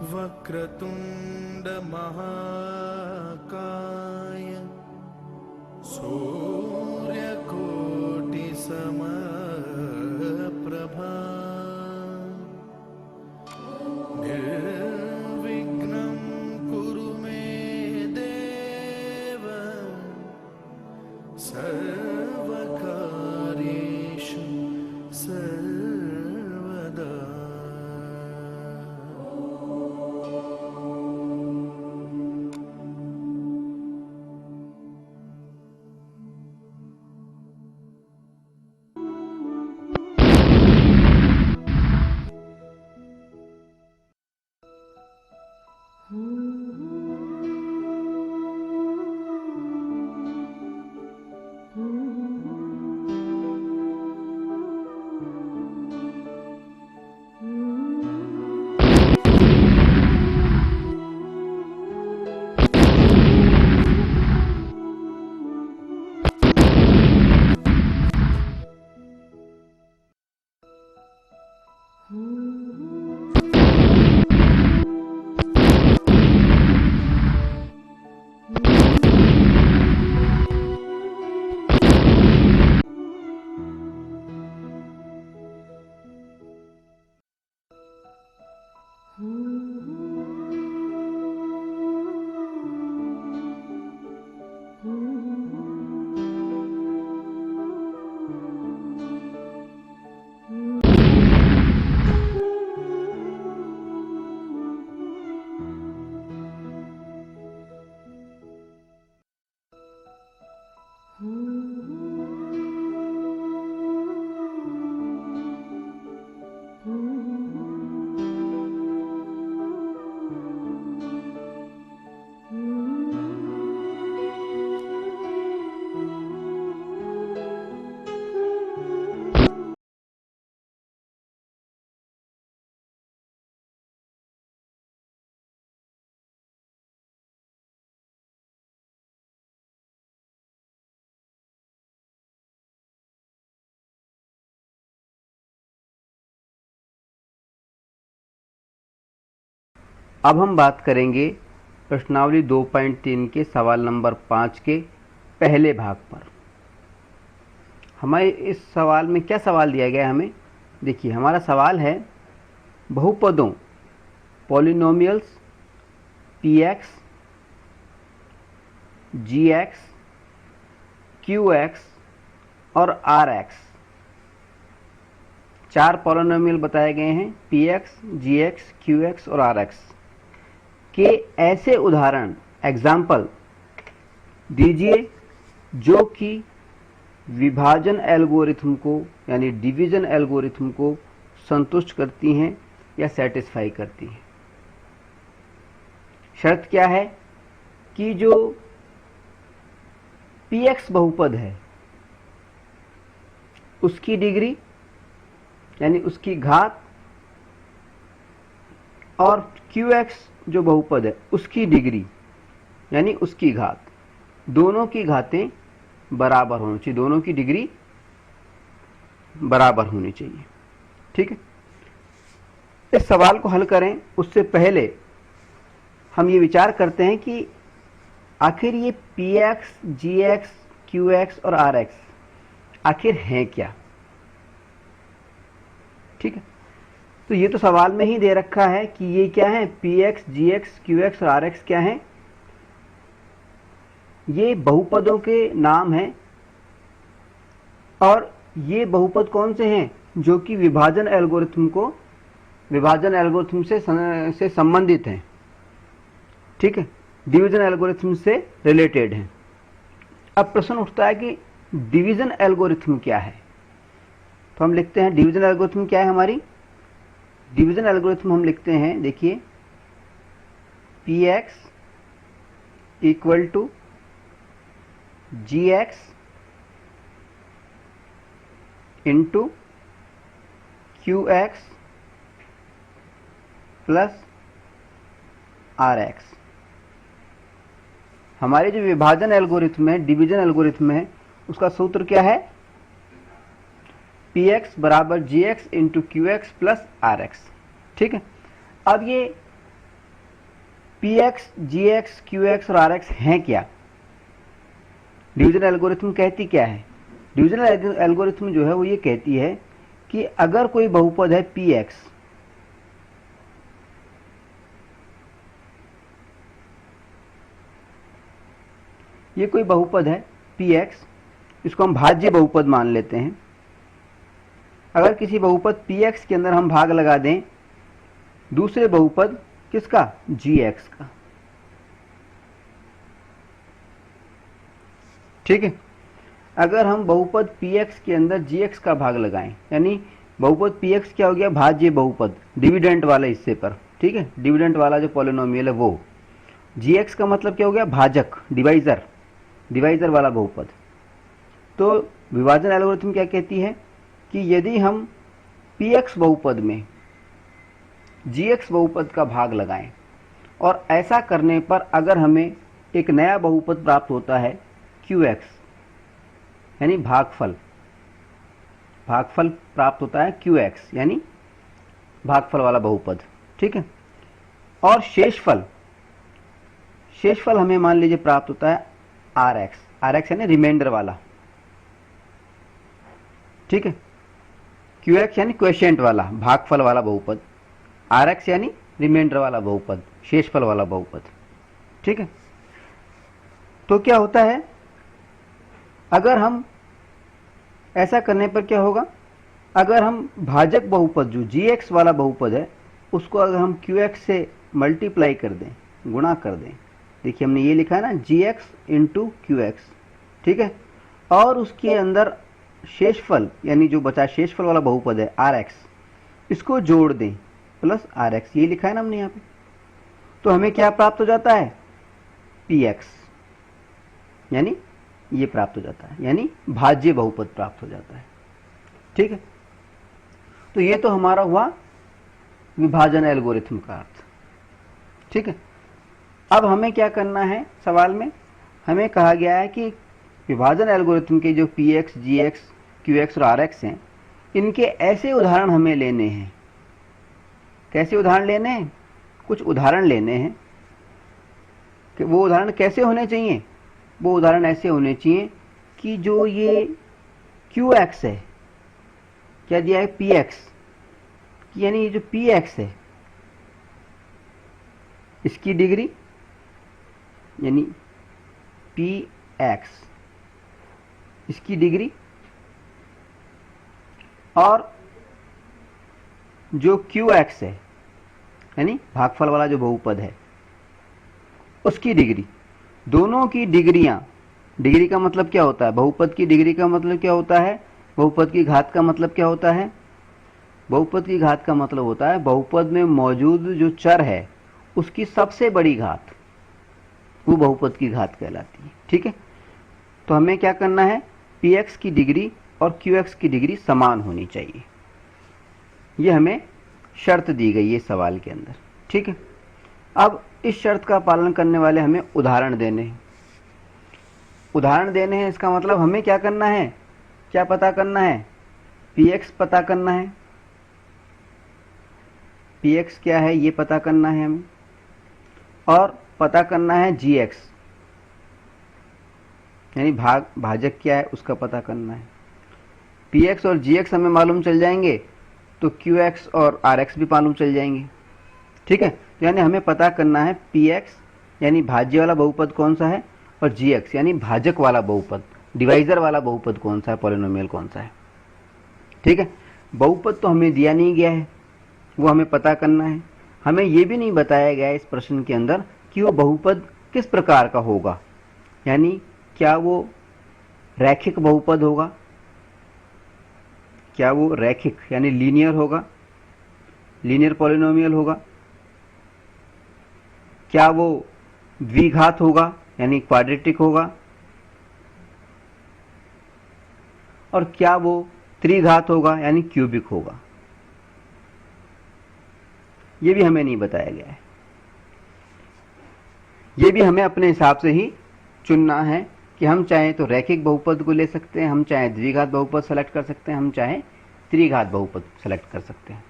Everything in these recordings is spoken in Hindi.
वक्रतुंड महाकाय सूर्यकोटि समप्रभा निर्विघ्नं कुरु मे देव सर्वकार्येषु सर्वदा। अब हम बात करेंगे प्रश्नावली 2.3 के सवाल नंबर 5 के पहले भाग पर। हमारे इस सवाल में क्या सवाल दिया गया है हमें? देखिए, हमारा सवाल है बहुपदों पॉलिनोमियल्स px, gx, qx और rx, चार पॉलिनोमियल बताए गए हैं px, gx, qx और rx के ऐसे उदाहरण एग्जाम्पल दीजिए जो कि विभाजन एल्गोरिथम को यानी डिवीजन एल्गोरिथम को संतुष्ट करती हैं या सेटिस्फाई करती हैं। शर्त क्या है कि जो px बहुपद है उसकी डिग्री यानी उसकी घात और qx जो बहुपद है उसकी डिग्री यानी उसकी घात, दोनों की घातें बराबर होनी चाहिए, दोनों की डिग्री बराबर होनी चाहिए। ठीक है, इस सवाल को हल करें उससे पहले हम ये विचार करते हैं कि आखिर ये px, gx, qx और rx आखिर हैं क्या। ठीक है, तो ये तो सवाल में ही दे रखा है कि ये क्या है, px, gx, qx और rx क्या हैं। ये बहुपदों के नाम हैं और ये बहुपद कौन से हैं जो कि विभाजन एल्गोरिथम से संबंधित हैं। ठीक है, डिवीजन एल्गोरिथम से रिलेटेड हैं। अब प्रश्न उठता है कि डिवीजन एल्गोरिथम क्या है। तो हम लिखते हैं डिवीजन एल्गोरिथम क्या है हमारी। डिवीजन एल्गोरिथम हम लिखते हैं, देखिए px equal to gx into qx plus rx। हमारे जो विभाजन एल्गोरिथम है, डिवीजन एल्गोरिथम है, उसका सूत्र क्या है, px बराबर gx into qx plus rx। ठीक है, अब ये पी एक्स, जी एक्स, क्यू एक्स और आर एक्स हैं क्या? डिवीजन एल्गोरिथम कहती क्या है? डिवीजन एल्गोरिथम जो है वो ये कहती है कि अगर कोई बहुपद है पी एक्स, ये कोई बहुपद है पी एक्स, इसको हम भाज्य बहुपद मान लेते हैं। अगर किसी बहुपद पी एक्स के अंदर हम भाग लगा दें दूसरे बहुपद किसका? जी एक्स का, ठीक है। अगर हम बहुपद पी एक्स के अंदर जी एक्स का भाग लगाएं, यानी बहुपद पी एक्स क्या हो गया? भाज्य बहुपद, डिविडेंट वाले हिस्से पर, ठीक है, डिविडेंट वाला जो पॉलिनोमियल है वो। जी एक्स का मतलब क्या हो गया? भाजक, डिवाइजर, डिवाइजर वाला बहुपद। तो विभाजन एल्गोरिथम क्या कहती है कि यदि हम पी एक्स बहुपद में जी एक्स बहुपद का भाग लगाएं और ऐसा करने पर अगर हमें एक नया बहुपद प्राप्त होता है क्यू एक्स, यानी भागफल, भागफल प्राप्त होता है क्यू एक्स, यानी भागफल वाला बहुपद, ठीक है। और शेषफल, शेषफल हमें मान लीजिए प्राप्त होता है आर एक्स, आर एक्स यानी रिमाइंडर वाला, ठीक है। क्यू एक्स यानी क्वेशेंट वाला, भागफल वाला बहुपद, आर एक्स यानी रिमाइंडर वाला बहुपद, शेषफल वाला बहुपद, ठीक है। तो क्या होता है, अगर हम ऐसा करने पर क्या होगा? अगर हम भाजक बहुपद जो जी एक्स वाला बहुपद है उसको अगर हम क्यू एक्स से मल्टीप्लाई कर दें, गुणा कर दें, देखिए हमने ये लिखा है ना, जी एक्स इंटू क्यू एक्स, ठीक है, और उसके अंदर शेषफल यानी जो बचा शेषफल वाला बहुपद है आर एक्स, इसको जोड़ दें प्लस आर एक्स, ये लिखा है ना हमने यहाँ पे, तो हमें क्या प्राप्त हो जाता है? पी एक्स, यानी ये प्राप्त हो जाता है, यानी भाज्य बहुपद प्राप्त हो जाता है, ठीक है। तो ये तो हमारा हुआ विभाजन एल्गोरिथम का अर्थ, ठीक है। अब हमें क्या करना है? सवाल में हमें कहा गया है कि विभाजन एल्गोरिथम के जो पी एक्स, जी एक्स, क्यू एक्स और आर एक्स हैं, इनके ऐसे उदाहरण हमें लेने हैं। कैसे उदाहरण लेने हैं? कुछ उदाहरण लेने हैं कि वो उदाहरण कैसे होने चाहिए? वो उदाहरण ऐसे होने चाहिए कि जो ये क्यू एक्स है, क्या दिया है? पी एक्स, यानी ये जो पी एक्स है इसकी डिग्री, यानी पी एक्स इसकी डिग्री, और जो क्यू एक्स है यानी भागफल वाला जो बहुपद है उसकी डिग्री, दोनों की डिग्रियां, डिग्री का मतलब क्या होता है? बहुपद की डिग्री का मतलब क्या होता है? बहुपद की घात का मतलब क्या होता है? बहुपद की घात का मतलब होता है बहुपद में मौजूद जो चर है उसकी सबसे बड़ी घात, वो बहुपद की घात कहलाती है, ठीक है। तो हमें क्या करना है? पी एक्स की डिग्री और क्यू एक्स की डिग्री समान होनी चाहिए, ये हमें शर्त दी गई है सवाल के अंदर, ठीक है। अब इस शर्त का पालन करने वाले हमें उदाहरण देने हैं। उदाहरण देने हैं इसका मतलब हमें क्या करना है? क्या पता करना है? पी एक्स पता करना है, पी एक्स क्या है ये पता करना है हमें, और पता करना है जी एक्स यानी भाजक क्या है उसका पता करना है। पी एक्स और जी एक्स हमें मालूम चल जाएंगे तो क्यू एक्स और आर एक्स भी मालूम चल जाएंगे, ठीक है। तो यानी हमें पता करना है पी एक्स यानी भाज्य वाला बहुपद कौन सा है, और जी एक्स यानी भाजक वाला बहुपद, डिवाइजर वाला बहुपद कौन सा है, पॉलिनोमियल कौन सा है, ठीक है। बहुपद तो हमें दिया नहीं गया है, वो हमें पता करना है। हमें ये भी नहीं बताया गया है इस प्रश्न के अंदर कि वो बहुपद किस प्रकार का होगा, यानी क्या वो रैखिक बहुपद होगा, क्या वो रैखिक यानी लीनियर होगा, लीनियर पॉलिनोमियल होगा, क्या वो द्विघात होगा यानी क्वाड्रेटिक होगा, और क्या वो त्रिघात होगा यानी क्यूबिक होगा, ये भी हमें नहीं बताया गया है। ये भी हमें अपने हिसाब से ही चुनना है कि हम चाहें तो रैखिक बहुपद को ले सकते हैं, हम चाहें द्विघात बहुपद सेलेक्ट कर सकते हैं, हम चाहें त्रिघात बहुपद सेलेक्ट कर सकते हैं।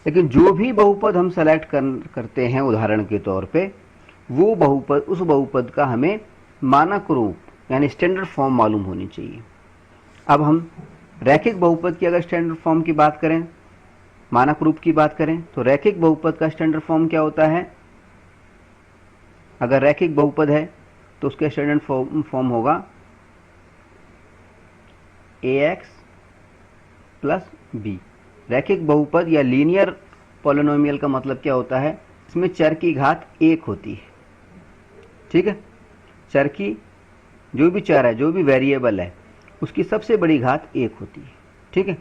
लेकिन जो भी बहुपद हम सेलेक्ट करते हैं उदाहरण के तौर पे, वो बहुपद, उस बहुपद का हमें मानक रूप यानी स्टैंडर्ड फॉर्म मालूम होनी चाहिए। अब हम रैखिक बहुपद की अगर स्टैंडर्ड फॉर्म की बात करें, मानक रूप की बात करें, तो रैखिक बहुपद का स्टैंडर्ड फॉर्म क्या होता है? अगर रैखिक बहुपद है तो उसका स्टैंडर्ड फॉर्म होगा ax प्लस b। रैखिक बहुपद या लीनियर पॉलिनोमियल का मतलब क्या होता है? इसमें चर की घात 1 होती है, ठीक है। चर की जो भी चर है, जो भी वेरिएबल है, उसकी सबसे बड़ी घात 1 होती है, ठीक है।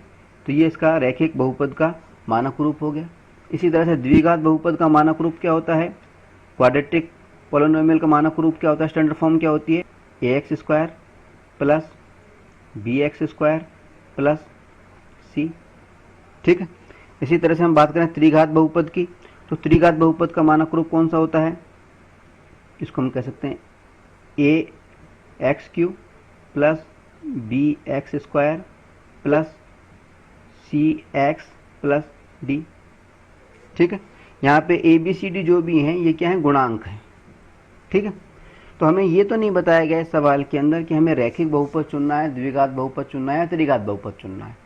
तो ये इसका रैखिक बहुपद का मानक रूप हो गया। इसी तरह से द्विघात बहुपद का मानक रूप क्या होता है? क्वाड्रेटिक पॉलिनोमियल का मानक रूप क्या होता है? स्टैंडर्ड फॉर्म क्या होती है? ax square plus bx square plus c, ठीक है। इसी तरह से हम बात करें त्रिघात बहुपद की, तो त्रिघात बहुपद का मानक रूप कौन सा होता है? इसको हम कह सकते हैं ax³ plus bx square plus cx plus d, ठीक है। यहाँ पे a b c d जो भी हैं ये क्या है? गुणांक हैं, ठीक है। तो हमें ये तो नहीं बताया गया इस सवाल के अंदर कि हमें रैखिक बहुपद चुनना है, द्विघात बहुपद चुनना है या त्रिघात बहुपद चुनना है।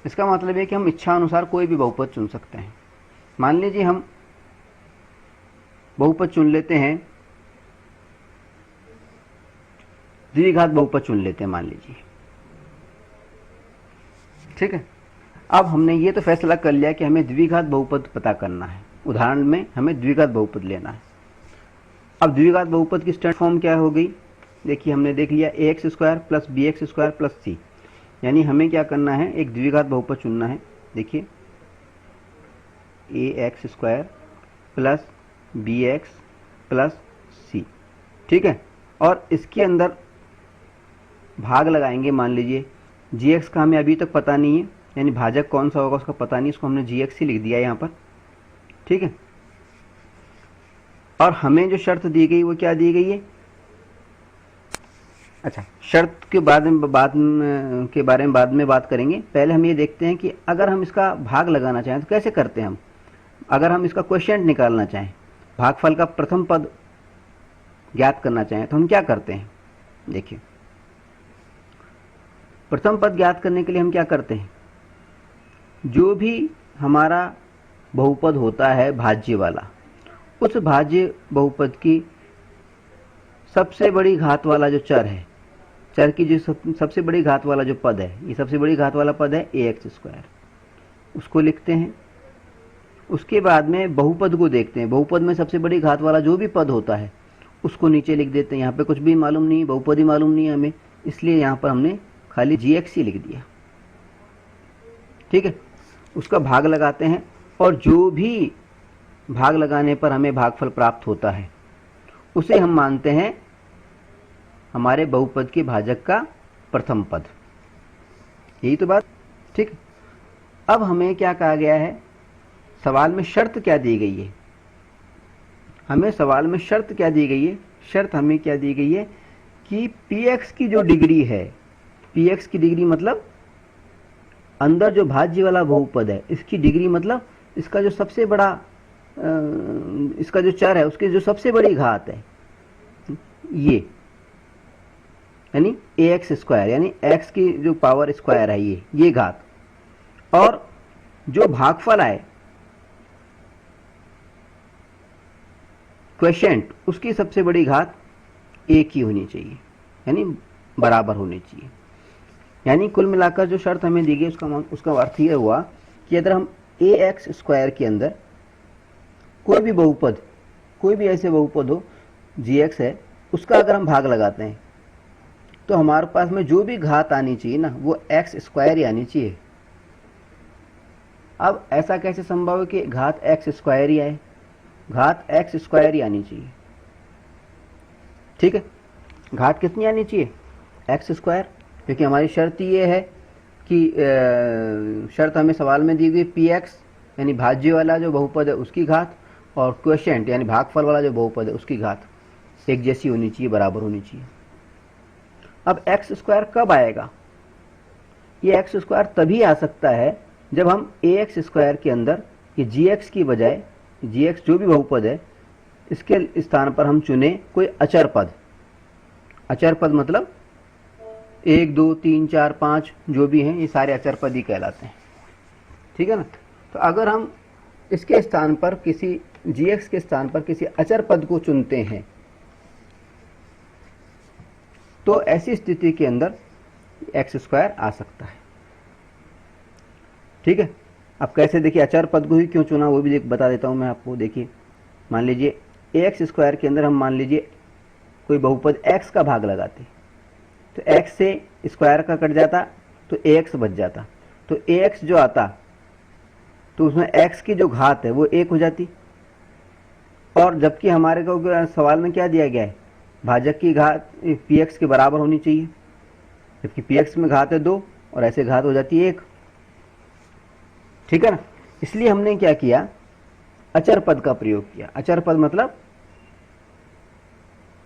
इसका मतलब है कि हम इच्छा अनुसार कोई भी बहुपद चुन सकते हैं। मान लीजिए हम बहुपद चुन लेते हैं, द्विघात बहुपद चुन लेते हैं मान लीजिए, ठीक है। अब हमने ये तो फैसला कर लिया कि हमें द्विघात बहुपद पता करना है, उदाहरण में हमें द्विघात बहुपद लेना है। अब द्विघात बहुपद की स्टैंडर्ड फॉर्म क्या हो गई? देखिए हमने देख लिया ax square plus bx square plus c, यानी हमें क्या करना है? एक द्विघात बहुपद चुनना है। देखिए ax square plus bx plus c, ठीक है। और इसके अंदर भाग लगाएंगे। मान लीजिए gx का हमें अभी तक पता नहीं है, यानी भाजक कौन सा होगा उसका पता नहीं, इसको हमने gx ही लिख दिया यहाँ पर, ठीक है। और हमें जो शर्त दी गई वो क्या दी गई है? अच्छा, शर्त के बारे में बाद में बात करेंगे। पहले हम ये देखते हैं कि अगर हम इसका भाग लगाना चाहें तो कैसे करते हैं हम। अगर हम इसका क्वोशिएंट निकालना चाहें, भागफल का प्रथम पद ज्ञात करना चाहें, तो हम क्या करते हैं? देखिए प्रथम पद ज्ञात करने के लिए हम क्या करते हैं? जो भी हमारा बहुपद होता है भाज्य वाला, उस भाज्य बहुपद की सबसे बड़ी घात वाला जो चर है, चर की जो सबसे बड़ी घात वाला जो पद है, ये सबसे बड़ी घात वाला पद है ax स्क्वायर, उसको लिखते हैं। उसके बाद में बहुपद को देखते हैं, बहुपद में सबसे बड़ी घात वाला जो भी पद होता है उसको नीचे लिख देते हैं। यहाँ पे कुछ भी मालूम नहीं है, बहुपद ही मालूम नहीं है हमें, इसलिए यहाँ पर हमने खाली gx ही लिख दिया, ठीक है। उसका भाग लगाते हैं और जो भी भाग लगाने पर हमें भागफल प्राप्त होता है उसे हम मानते हैं हमारे बहुपद के भाजक का प्रथम पद। यही तो बात, ठीक। अब हमें क्या कहा गया है? सवाल में शर्त क्या दी गई है? हमें सवाल में शर्त क्या दी गई है? शर्त हमें क्या दी गई है कि px की जो डिग्री है, px की डिग्री मतलब अंदर जो भाज्य वाला बहुपद है इसकी डिग्री, मतलब इसका जो सबसे बड़ा इसका जो चर है उसकी जो सबसे बड़ी घात है, ये यानी ax स्क्वायर, यानी x की जो पावर स्क्वायर है ये घात, और जो भागफल आए क्वोशिएंट उसकी सबसे बड़ी घात 1 ही होनी चाहिए, यानी बराबर होनी चाहिए। यानी कुल मिलाकर जो शर्त हमें दी गई उसका अर्थ यह हुआ कि अगर हम ax स्क्वायर के अंदर कोई भी बहुपद, कोई भी ऐसे बहुपद हो gx है, उसका अगर हम भाग लगाते हैं तो हमारे पास में जो भी घात आनी चाहिए ना वो x स्क्वायर ही आनी चाहिए। अब ऐसा कैसे संभव है कि घात x स्क्वायर ही आए? घात x स्क्वायर ही आनी चाहिए, ठीक है। घात कितनी आनी चाहिए? x स्क्वायर, क्योंकि हमारी शर्त ये है कि शर्त हमें सवाल में दी गई px यानी भाज्य वाला जो बहुपद है उसकी घात, और क्वोशिएंट यानी भागफल वाला जो बहुपद है उसकी घात एक जैसी होनी चाहिए, बराबर होनी चाहिए। अब x स्क्वायर कब आएगा? ये x स्क्वायर तभी आ सकता है जब हम ax स्क्वायर के अंदर ये gx की बजाय, gx जो भी बहुपद है इसके स्थान पर हम चुने कोई अचर पद। अचर पद मतलब 1 2 3 4 5 जो भी हैं ये सारे अचर पद ही कहलाते हैं, ठीक है ना। तो अगर हम इसके स्थान पर किसी gx के स्थान पर किसी अचर पद को चुनते हैं तो ऐसी स्थिति के अंदर x² आ सकता है, ठीक है। अब कैसे, देखिए अचर पद को ही क्यों चुना वो भी बता देता हूं मैं आपको। देखिए मान लीजिए ax² के अंदर हम मान लीजिए कोई बहुपद x का भाग लगाते तो x से स्क्वायर का कट जाता तो ax बच जाता, तो ax जो आता तो उसमें x की जो घात है वो 1 हो जाती। और जबकि हमारे को सवाल में क्या दिया गया है, भाजक की घात px के बराबर होनी चाहिए, जबकि px में घात है 2 और ऐसे घात हो जाती है 1, ठीक है ना। इसलिए हमने क्या किया, अचर पद का प्रयोग किया। अचर पद मतलब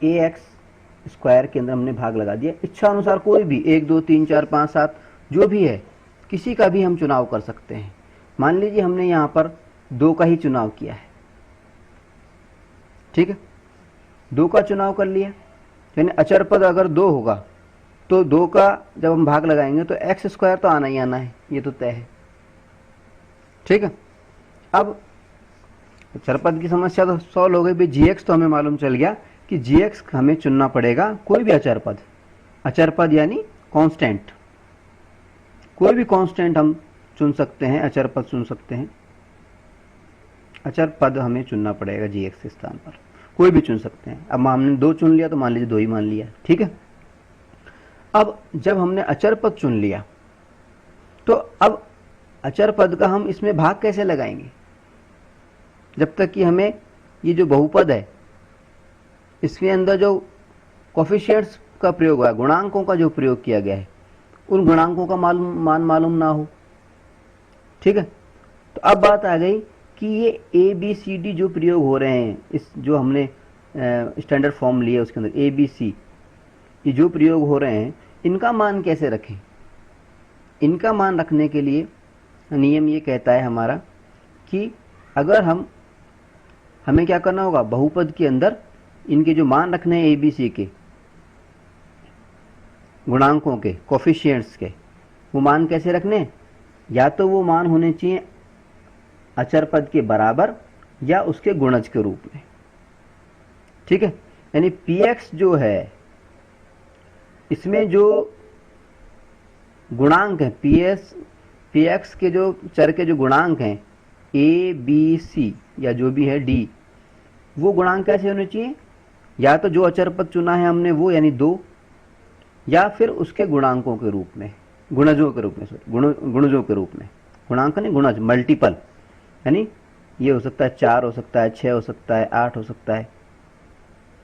ax² के अंदर हमने भाग लगा दिया। इच्छा अनुसार कोई भी 1 2 3 4 5 7 जो भी है किसी का भी हम चुनाव कर सकते हैं। मान लीजिए हमने यहां पर 2 का ही चुनाव किया है, ठीक है, 2 का चुनाव कर लिया, यानी अचर पद अगर 2 होगा तो 2 का जब हम भाग लगाएंगे तो x² तो आना ही आना है, ये तो तय है, ठीक है। अब अचर पद की समस्या तो सॉल्व हो गई भाई। gx तो हमें मालूम चल गया कि gx हमें चुनना पड़ेगा कोई भी अचर पद। अचर पद यानी कांस्टेंट, कोई भी कांस्टेंट हम चुन सकते हैं, अचर पद चुन सकते हैं। अचर पद हमें चुनना पड़ेगा gx के स्थान पर, कोई भी चुन सकते हैं। अब हमने 2 चुन लिया तो मान लीजिए 2 ही मान लिया, ठीक है। अब जब हमने अचर पद चुन लिया तो अब अचर पद का हम इसमें भाग कैसे लगाएंगे, जब तक कि हमें ये जो बहुपद है इसके अंदर जो कोफिशिएंट्स का प्रयोग हुआ है, गुणांकों का जो प्रयोग किया गया है, उन गुणांकों का मान मालूम ना हो, ठीक है। तो अब बात आ गई कि ये ए बी सी डी जो प्रयोग हो रहे हैं, इस जो हमने स्टैंडर्ड फॉर्म लिए उसके अंदर ए बी सी, ये जो प्रयोग हो रहे हैं इनका मान कैसे रखें। इनका मान रखने के लिए नियम ये कहता है हमारा कि अगर हमें क्या करना होगा, बहुपद के अंदर इनके जो मान रखने हैं ए बी सी के गुणांकों के, कोफिशिएंट्स के, वो मान कैसे रखने, या तो वो मान होने चाहिए अचर पद के बराबर या उसके गुणज के रूप में, ठीक है। यानी px जो है इसमें जो गुणांक है px के जो चर के जो गुणांक हैं a b c या जो भी है d, वो गुणांक कैसे होने चाहिए, या तो जो अचर पद चुना है हमने वो यानी 2, या फिर उसके गुणांकों के रूप में, गुणजों के रूप में, गुणजों के रूप में, गुणांक नहीं गुणज, मल्टीपल, यानी ये हो सकता है 4 हो सकता है, 6 हो सकता है, 8 हो सकता है,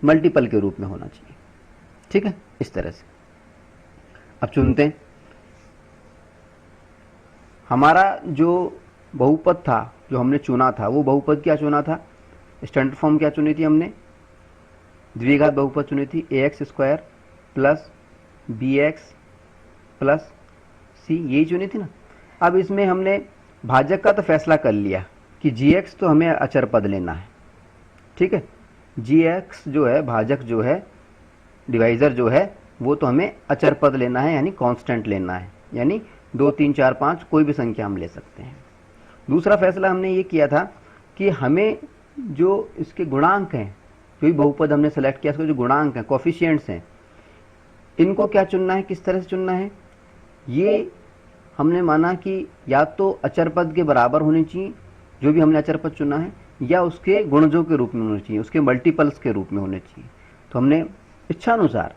मल्टीपल के रूप में होना चाहिए, ठीक है। इस तरह से अब चुनते हैं। हमारा जो बहुपद था जो हमने चुना था, वो बहुपद क्या चुना था, स्टैंडर्ड फॉर्म क्या चुनी थी हमने, द्विघात बहुपद चुनी थी, ax² plus bx plus c, यही चुनी थी ना। अब इसमें हमने भाजक का तो फैसला कर लिया कि gx तो हमें अचर पद लेना है, ठीक है। gx जो है, भाजक जो है, डिवाइजर जो है, वो तो हमें अचर पद लेना है, यानी कांस्टेंट लेना है, यानी 2 3 4 5 कोई भी संख्या हम ले सकते हैं। दूसरा फैसला हमने ये किया था कि हमें जो इसके गुणांक हैं, जो भी बहुपद हमने सेलेक्ट किया, इसके जो गुणांक हैं, कोफिशिएंट्स हैं, इनको क्या चुनना है, किस तरह से चुनना है। ये हमने माना कि या तो अचर पद के बराबर होनी चाहिए जो भी हमने अचर पद चुना है, या उसके गुणजों के रूप में होने चाहिए, उसके मल्टीपल्स के रूप में होने चाहिए। तो हमने इच्छानुसार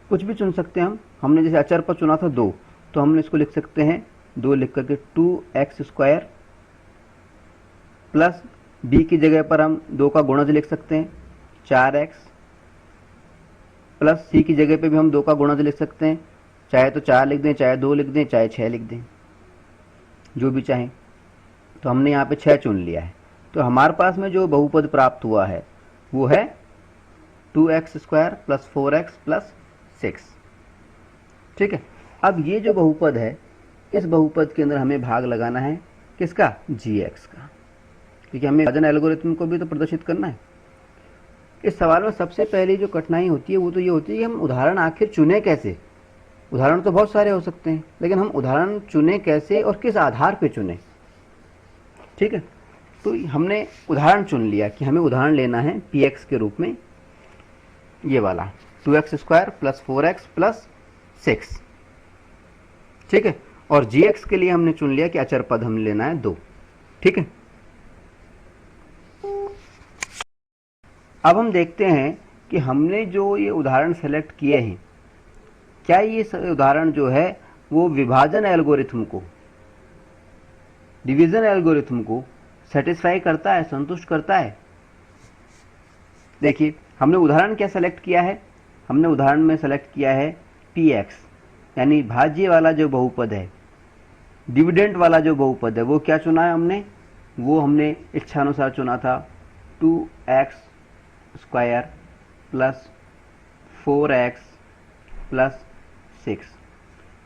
कुछ भी चुन सकते हैं हमने जैसे अचर पद चुना था 2, तो हमने इसको लिख सकते हैं 2 लिख करके 2x² प्लस b की जगह पर हम 2 का गुणज लिख सकते हैं 4x, प्लस c की जगह पे भी हम 2 का गुणज लिख सकते हैं, चाहे तो 4 लिख दें, चाहे 2 लिख दें, चाहे 6 लिख दें, जो भी चाहें। तो हमने यहाँ पे 6 चुन लिया है। तो हमारे पास में जो बहुपद प्राप्त हुआ है वो है 2x² प्लस 4x प्लस 6, ठीक है। अब ये जो बहुपद है, इस बहुपद के अंदर हमें भाग लगाना है किसका, gx का। क्योंकि हमें विभाजन एल्गोरिथम को भी तो प्रदर्शित करना है। इस सवाल में सबसे पहली जो कठिनाई होती है वो तो ये होती है कि हम उदाहरण आखिर चुने कैसे। उदाहरण तो बहुत सारे हो सकते हैं, लेकिन हम उदाहरण चुने कैसे और किस आधार पर चुने। ठीक है, तो हमने उदाहरण चुन लिया कि हमें उदाहरण लेना है px के रूप में, ये वाला 2x² + 4x + 6। ठीक है, और gx के लिए हमने चुन लिया कि अचर पद हमें लेना है 2। ठीक है, अब हम देखते हैं कि हमने जो ये उदाहरण सेलेक्ट किए हैं, क्या ये उदाहरण जो है वो विभाजन एल्गोरिथम को, डिवीजन एल्गोरिथम को सेटिस्फाई करता है, संतुष्ट करता है। देखिए, हमने उदाहरण क्या सेलेक्ट किया है, हमने उदाहरण में सेलेक्ट किया है px, यानी भाज्य वाला जो बहुपद है, डिविडेंड वाला जो बहुपद है, वो क्या चुना है हमने, वो हमने इच्छानुसार चुना था 2x² + 4x + 6।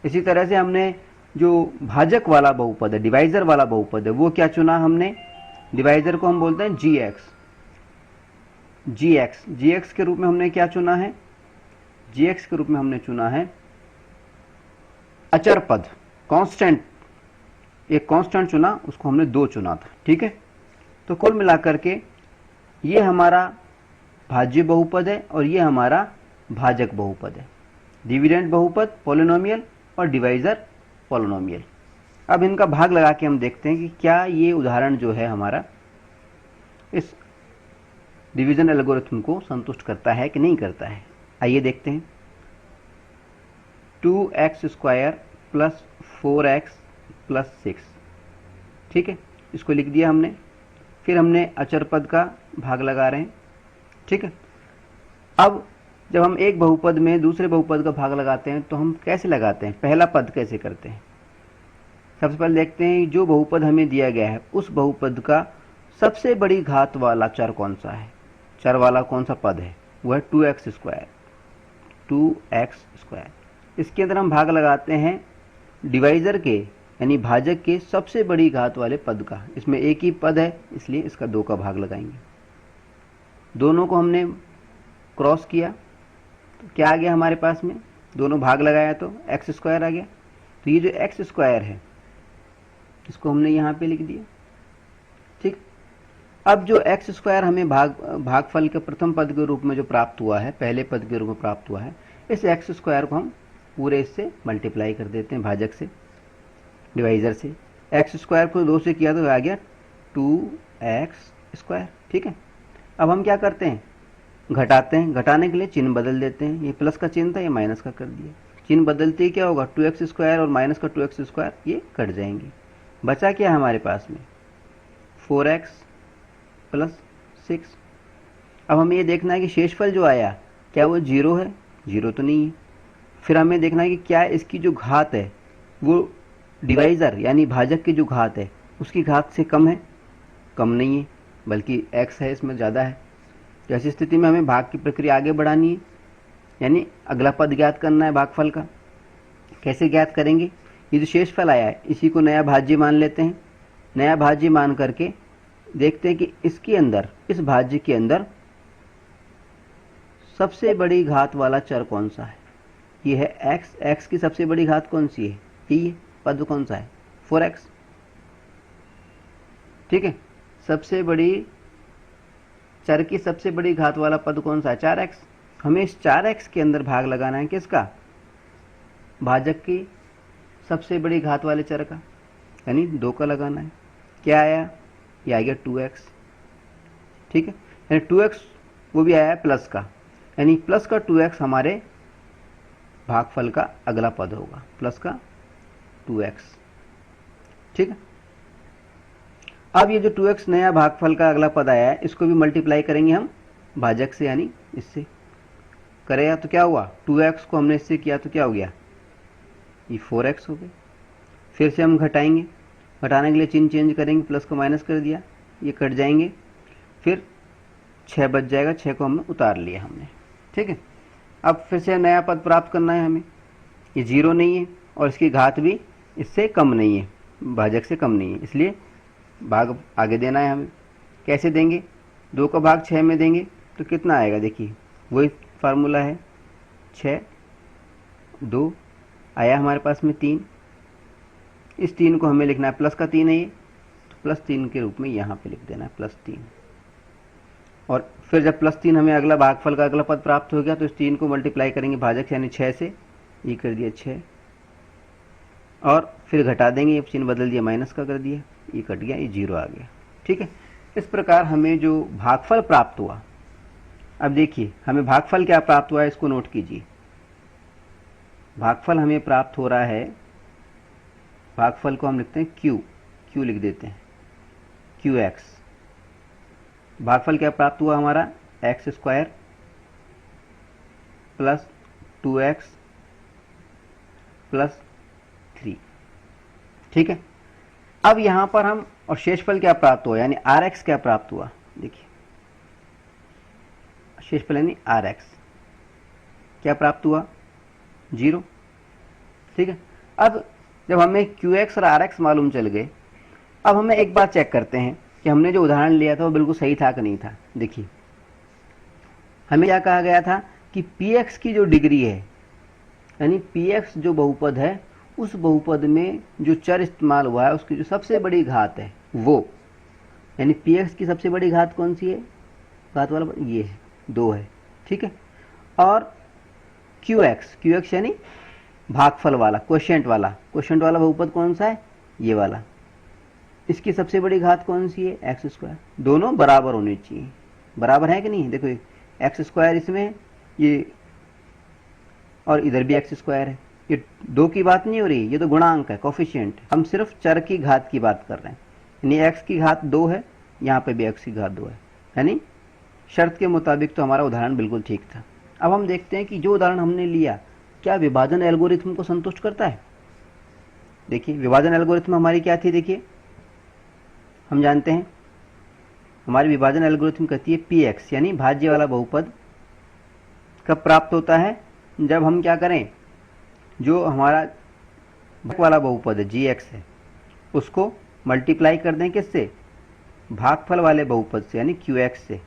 इसी तरह से हमने जो भाजक वाला बहुपद है, डिवाइजर वाला बहुपद है, वो क्या चुना हमने, डिवाइजर को हम बोलते हैं gx के रूप में हमने क्या चुना है, gx के रूप में हमने चुना है अचर पद, कांस्टेंट, एक कांस्टेंट चुना, उसको हमने 2 चुना था। ठीक है, तो कुल मिलाकर के ये हमारा भाज्य बहुपद है और ये हमारा भाजक बहुपद है, डिविडेंड बहुपद पॉलिनोमियल और डिवाइजर पॉलिनोमियल। अब इनका भाग लगा के हम देखते हैं कि क्या ये उदाहरण जो है हमारा इस डिवीजन एल्गोरिथम को संतुष्ट करता है कि नहीं करता है। आइए देखते हैं। 2x² + 4x + 6। ठीक है, इसको लिख दिया हमने। फिर हमने अचर पद का भाग लगा रहे हैं। ठीक है, अब जब हम एक बहुपद में दूसरे बहुपद का भाग लगाते हैं तो हम कैसे लगाते हैं, पहला पद कैसे करते हैं। सबसे पहले देखते हैं जो बहुपद हमें दिया गया है उस बहुपद का सबसे बड़ी घात वाला चर कौन सा है, चर वाला कौन सा पद है, वो है 2x²। इसके अंदर हम भाग लगाते हैं डिवाइजर के, यानी भाजक के सबसे बड़ी घात वाले पद का। इसमें एक ही पद है इसलिए इसका 2 का भाग लगाएंगे। दोनों को हमने क्रॉस किया तो क्या आ गया हमारे पास में, दोनों भाग लगाया तो x² आ गया। तो ये जो x² है इसको हमने यहाँ पे लिख दिया। ठीक, अब जो x² हमें भागफल के प्रथम पद के रूप में जो प्राप्त हुआ है, पहले पद के रूप में प्राप्त हुआ है, इस x² को हम पूरे इससे मल्टीप्लाई कर देते हैं, भाजक से, डिवाइजर से। x² को 2 से किया तो आ गया 2x²। ठीक है, अब हम क्या करते हैं, घटाते हैं। घटाने के लिए चिन्ह बदल देते हैं, ये प्लस का चिन्ह था, ये माइनस का कर दिया। चिन्ह बदलते ही क्या होगा, 2x² और माइनस का 2x² ये कट जाएंगे। बचा क्या हमारे पास में, 4x + 6। अब हमें ये देखना है कि शेषफल जो आया क्या वो 0 है, 0 तो नहीं है। फिर हमें देखना है कि क्या इसकी जो घात है वो डिवाइजर यानी भाजक की जो घात है उसकी घात से कम है, कम नहीं है, बल्कि x है, इसमें ज़्यादा है। तो ऐसी स्थिति में हमें भाग की प्रक्रिया आगे बढ़ानी है, यानी अगला पद ज्ञात करना है भागफल का। कैसे ज्ञात करेंगे, ये जो शेषफल आया है इसी को नया भाज्य मान लेते हैं। नया भाज्य मान करके देखते हैं कि इसके अंदर, इस भाज्य के अंदर सबसे बड़ी घात वाला चर कौन सा है, ये है x। x की सबसे बड़ी घात कौन सी है, ये पद कौन सा है, 4x। ठीक है, सबसे बड़ी चर की सबसे बड़ी घात वाला पद कौन सा है, 4x। हमें इस 4x के अंदर भाग लगाना है किसका, भाजक की सबसे बड़ी घात वाले चर का, यानी 2 का लगाना है। क्या आया, ये आ गया 2x। ठीक है, यानी 2x वो भी आया है प्लस का, यानी प्लस का 2x हमारे भागफल का अगला पद होगा, प्लस का 2x। ठीक है, अब ये जो 2x नया भागफल का अगला पद आया है इसको भी मल्टीप्लाई करेंगे हम भाजक से, यानी इससे करेगा तो क्या हुआ, 2x को हमने इससे किया तो क्या हो गया, ये 4x हो गया। फिर से हम घटाएंगे, घटाने के लिए चिन्ह चेंज करेंगे, प्लस को माइनस कर दिया, ये कट जाएंगे, फिर 6 बच जाएगा, 6 को हमने उतार लिया हमने। ठीक है, अब फिर से नया पद प्राप्त करना है हमें। ये 0 नहीं है और इसकी घात भी इससे कम नहीं है, भाजक से कम नहीं है, इसलिए भाग आगे देना है हमें। कैसे देंगे, 2 का भाग 6 में देंगे तो कितना आएगा, देखिए वही फार्मूला है, 6 2 आया हमारे पास में 3, इस 3 को हमें लिखना है, प्लस का 3 है ये, तो +3 के रूप में यहाँ पे लिख देना है +3। और फिर जब +3 हमें अगला भागफल का अगला पद प्राप्त हो गया तो इस 3 को मल्टीप्लाई करेंगे भाजक यानी 6 से, ये कर दिया 6, और फिर घटा देंगे, ये चिन्ह बदल दिया, माइनस का कर दिया, ये कट गया, ये 0 आ गया। ठीक है, इस प्रकार हमें जो भागफल प्राप्त हुआ, अब देखिए हमें भागफल क्या प्राप्त हुआ है, इसको नोट कीजिए। भागफल हमें प्राप्त हो रहा है, भागफल को हम लिखते हैं क्यू लिख देते हैं, QX। भागफल क्या प्राप्त हुआ हमारा, x² + 2x + 3। ठीक है, अब यहां पर हम, और शेषफल क्या प्राप्त हुआ यानी RX क्या प्राप्त हुआ, देखिए शेषफल यानी RX क्या प्राप्त हुआ, 0। ठीक है, अब जब हमें QX और RX मालूम चल गए, अब हमें एक बात चेक करते हैं कि हमने जो उदाहरण लिया था वो बिल्कुल सही था कि नहीं था। देखिए हमें क्या कहा गया था कि PX की जो डिग्री है, यानी PX जो बहुपद है, उस बहुपद में जो चर इस्तेमाल हुआ है उसकी जो सबसे बड़ी घात है वो, यानी PX की सबसे बड़ी घात कौन सी है, घात वाला ये है, 2 है। ठीक है, और QX यानी भागफल वाला, क्वोशिएंट वाला बहुपद कौन सा है, ये वाला, इसकी सबसे बड़ी घात कौन सी है, x²। दोनों बराबर होने चाहिए, बराबर है कि नहीं, देखो x² इसमें, ये और इधर भी x² है, ये 2 की बात नहीं हो रही, ये तो गुणांक है, कोफिशिएंट। हम सिर्फ चर की घात की बात कर रहे हैं, यानी x की घात 2 है, यहाँ पे भी x की घात 2 है, यानी शर्त के मुताबिक तो हमारा उदाहरण बिल्कुल ठीक था। अब हम देखते हैं कि जो उदाहरण हमने लिया क्या विभाजन एल्गोरिथम को संतुष्ट करता है। देखिए विभाजन एल्गोरिथम हमारी क्या थी, देखिए हम जानते हैं हमारी विभाजन एल्गोरिथम कहती है PX यानी भाज्य वाला बहुपद कब प्राप्त होता है, जब हम क्या करें, जो हमारा वाला बहुपद है GX है उसको मल्टीप्लाई कर दें किससे, भागफल वाले बहुपद से यानी QX से,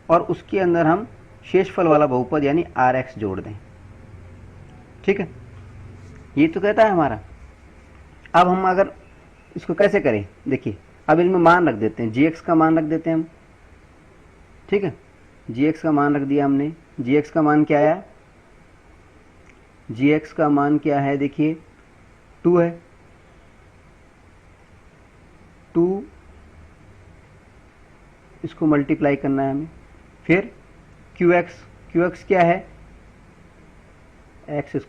और उसके अंदर हम शेषफल वाला बहुपद यानी RX जोड़ दें। ठीक है, ये तो कहता है हमारा। अब हम अगर इसको कैसे करें, देखिए अब इनमें मान रख देते हैं, GX का मान रख देते हैं हम। ठीक है, GX का मान रख दिया हमने, GX का मान क्या आया, GX का मान क्या है, देखिए 2 है, 2 इसको मल्टीप्लाई करना है हमें। फिर QX क्या है, x²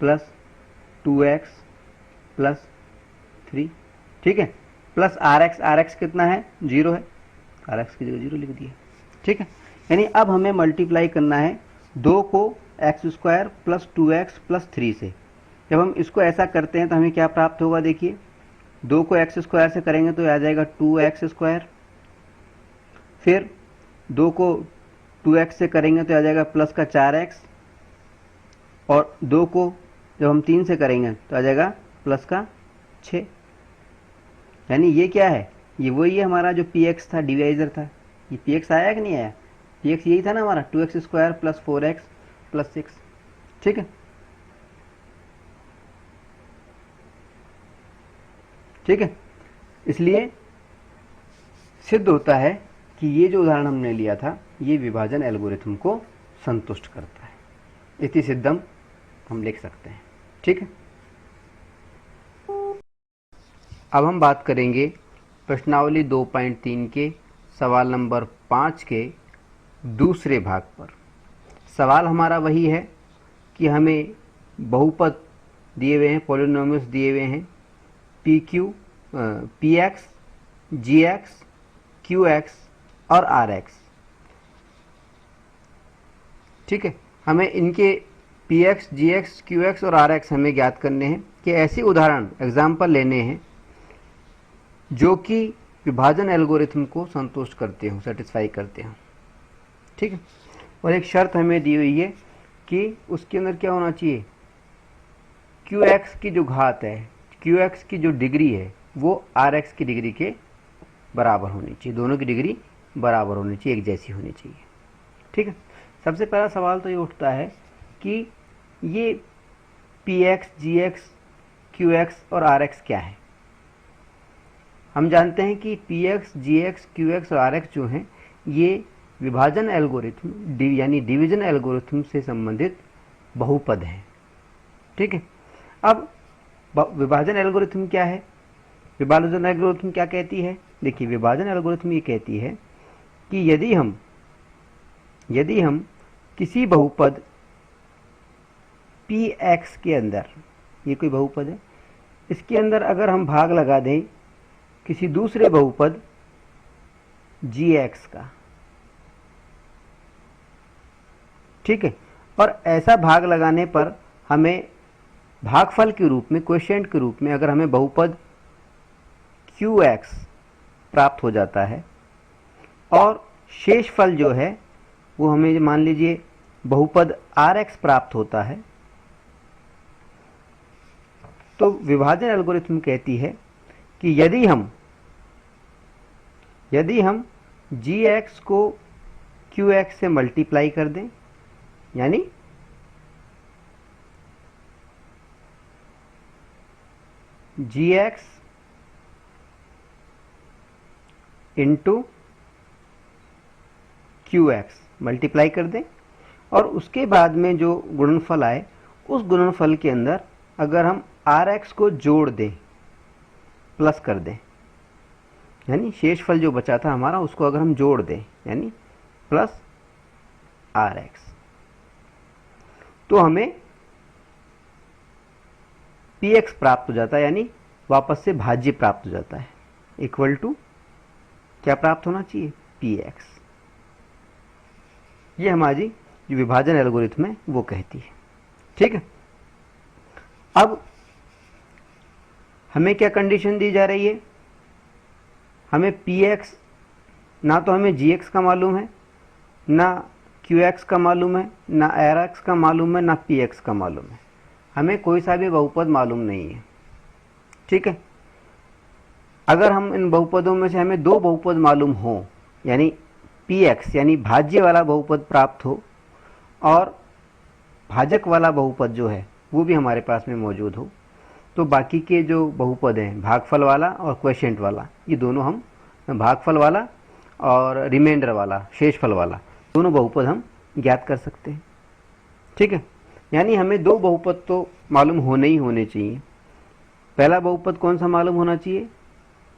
+ 2x + 3। ठीक है, प्लस RX कितना है, 0 है, RX की जगह 0 लिख दिया। ठीक है, यानी अब हमें मल्टीप्लाई करना है 2 को x² + 2x + 3 से। जब हम इसको ऐसा करते हैं तो हमें क्या प्राप्त होगा, देखिए 2 को x² से करेंगे तो आ जाएगा 2x², फिर 2 को 2x से करेंगे तो आ जाएगा प्लस का 4x, और 2 को जब हम 3 से करेंगे तो आ जाएगा प्लस का 6। यानी ये क्या है, ये वही है हमारा जो PX था, डिवाइजर था। ये PX आया कि नहीं आया, PX यही था ना हमारा, 2x² + 4x + 6। ठीक है, ठीक है, इसलिए सिद्ध होता है कि ये जो उदाहरण हमने लिया था ये विभाजन एल्गोरिथम को संतुष्ट करता है। इति सिद्धम हम लिख सकते हैं। ठीक है, अब हम बात करेंगे प्रश्नावली 2.3 के सवाल नंबर 5 के दूसरे भाग पर। सवाल हमारा वही है कि हमें बहुपद दिए हुए हैं, पॉलिनोमियल्स दिए हुए हैं, PX, GX, QX और RX। ठीक है, हमें इनके PX, GX, QX और RX हमें ज्ञात करने हैं कि ऐसे उदाहरण एग्जाम्पल लेने हैं जो कि विभाजन एल्गोरिथम को संतुष्ट करते हो, सेटिस्फाई करते हो। ठीक है, और एक शर्त हमें दी हुई है कि उसके अंदर क्या होना चाहिए, QX की जो घात है, QX की जो डिग्री है वो RX की डिग्री के बराबर होनी चाहिए, दोनों की डिग्री बराबर होनी चाहिए, एक जैसी होनी चाहिए। ठीक है। सबसे पहला सवाल तो ये उठता है कि ये px, gx, qx और rx क्या है। हम जानते हैं कि px, gx, qx और rx जो हैं ये विभाजन एल्गोरिथम यानी डिवीजन एल्गोरिथम से संबंधित बहुपद हैं। ठीक है। अब विभाजन एल्गोरिथम क्या है? विभाजन एल्गोरिथम क्या कहती है? देखिए, विभाजन एल्गोरिथम ये कहती है कि यदि हम किसी बहुपद px के अंदर, ये कोई बहुपद है, इसके अंदर अगर हम भाग लगा दें किसी दूसरे बहुपद gx का, ठीक है, और ऐसा भाग लगाने पर हमें भागफल के रूप में, क्वोशिएंट के रूप में अगर हमें बहुपद qx प्राप्त हो जाता है और शेषफल जो है वो हमें मान लीजिए बहुपद rx प्राप्त होता है, तो विभाजन एल्गोरिथम कहती है कि यदि हम gx को qx से मल्टीप्लाई कर दें, यानी gx इंटू qx मल्टीप्लाई कर दें और उसके बाद में जो गुणनफल आए उस गुणनफल के अंदर अगर हम rx को जोड़ दें, प्लस कर दें, यानी शेषफल जो बचा था हमारा उसको अगर हम जोड़ दें यानी प्लस rx, तो हमें px प्राप्त हो जाता है, यानी वापस से भाज्य प्राप्त हो जाता है, इक्वल टू क्या प्राप्त होना चाहिए? px। ये हमारी जो विभाजन एल्गोरिथम है वो कहती है। ठीक है। अब हमें क्या कंडीशन दी जा रही है? हमें px, ना तो हमें gx का मालूम है, ना qx का मालूम है, ना rx का मालूम है, ना px का मालूम है, हमें कोई सा भी बहुपद मालूम नहीं है। ठीक है। अगर हम इन बहुपदों में से हमें दो बहुपद मालूम हो, यानी px यानी भाज्य वाला बहुपद प्राप्त हो और भाजक वाला बहुपद जो है वो भी हमारे पास में मौजूद हो, तो बाकी के जो बहुपद हैं भागफल वाला और क्वोशिएंट वाला, ये दोनों हम, भागफल वाला और रिमाइंडर वाला, शेषफल वाला, दोनों बहुपद हम ज्ञात कर सकते हैं। ठीक है। यानी हमें दो बहुपद तो मालूम होने ही होने चाहिए। पहला बहुपद कौन सा मालूम होना चाहिए?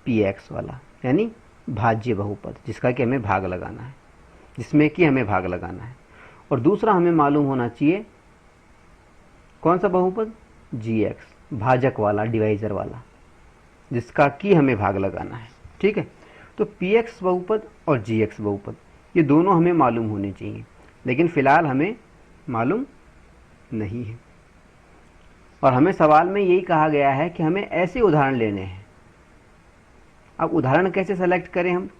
px वाला, यानी भाज्य बहुपद जिसका कि हमें भाग लगाना है, जिसमें कि हमें भाग लगाना है। और दूसरा हमें मालूम होना चाहिए कौन सा बहुपद? gx, भाजक वाला, डिवाइजर वाला, जिसका कि हमें भाग लगाना है। ठीक है। तो px बहुपद और gx बहुपद ये दोनों हमें मालूम होने चाहिए, लेकिन फिलहाल हमें मालूम नहीं है। और हमें सवाल में यही कहा गया है कि हमें ऐसे उदाहरण लेने हैं। अब उदाहरण कैसे सेलेक्ट करें हम?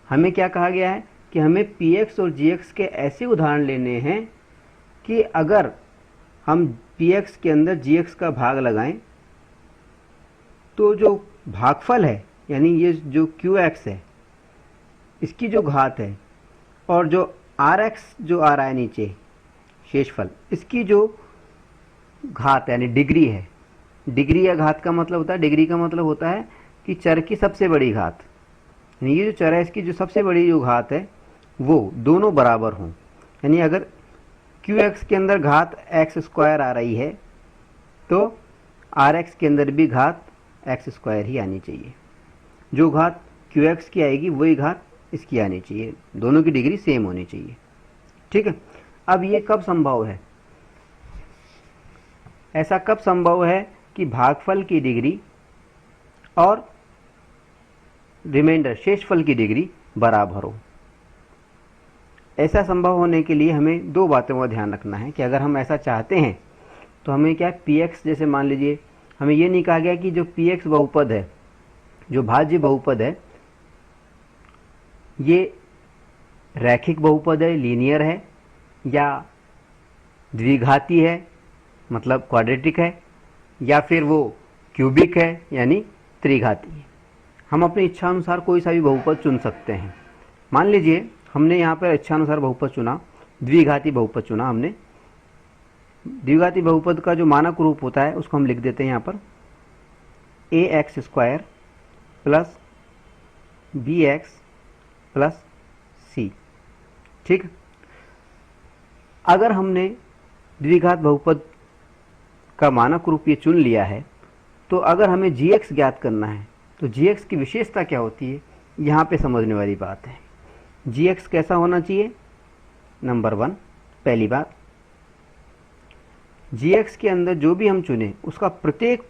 हमें क्या कहा गया है कि हमें px और gx के ऐसे उदाहरण लेने हैं कि अगर हम px के अंदर gx का भाग लगाएं तो जो भागफल है, यानी ये जो qx है इसकी जो घात है और जो rx जो आ रहा है नीचे शेषफल, इसकी जो घात यानी डिग्री है, डिग्री या घात का मतलब होता है, डिग्री का मतलब होता है कि चर की सबसे बड़ी घात, यानी ये जो चर है इसकी जो सबसे बड़ी जो घात है वो दोनों बराबर हों। यानी अगर qx के अंदर घात x स्क्वायर आ रही है तो rx के अंदर भी घात x स्क्वायर ही आनी चाहिए। जो घात qx की आएगी वही घात इसकी आनी चाहिए, दोनों की डिग्री सेम होनी चाहिए। ठीक है। अब ये कब संभव है? ऐसा कब संभव है कि भागफल की डिग्री और रिमाइंडर शेषफल की डिग्री बराबर हो? ऐसा संभव होने के लिए हमें दो बातों का ध्यान रखना है कि अगर हम ऐसा चाहते हैं तो हमें क्या px, जैसे मान लीजिए हमें ये नहीं कहा गया कि जो px बहुपद है, जो भाज्य बहुपद है, ये रैखिक बहुपद है, लीनियर है, या द्विघाती है मतलब क्वाड्रेटिक है, या फिर वो क्यूबिक है यानी त्रिघाती है। हम अपनी इच्छा अनुसार कोई सा भी बहुपद चुन सकते हैं। मान लीजिए हमने यहाँ पर इच्छा अनुसार बहुपद चुना, द्विघाती बहुपद चुना हमने। द्विघाती बहुपद का जो मानक रूप होता है उसको हम लिख देते हैं यहाँ पर ax² plus bx plus c। ठीक, अगर हमने द्विघात बहुपद का मानक रूप ये चुन लिया है, तो अगर हमें gx ज्ञात करना है तो gx की विशेषता क्या होती है, यहाँ पे समझने वाली बात है। gx कैसा होना चाहिए? नंबर 1, पहली बात, gx के अंदर जो भी हम चुने उसका प्रत्येक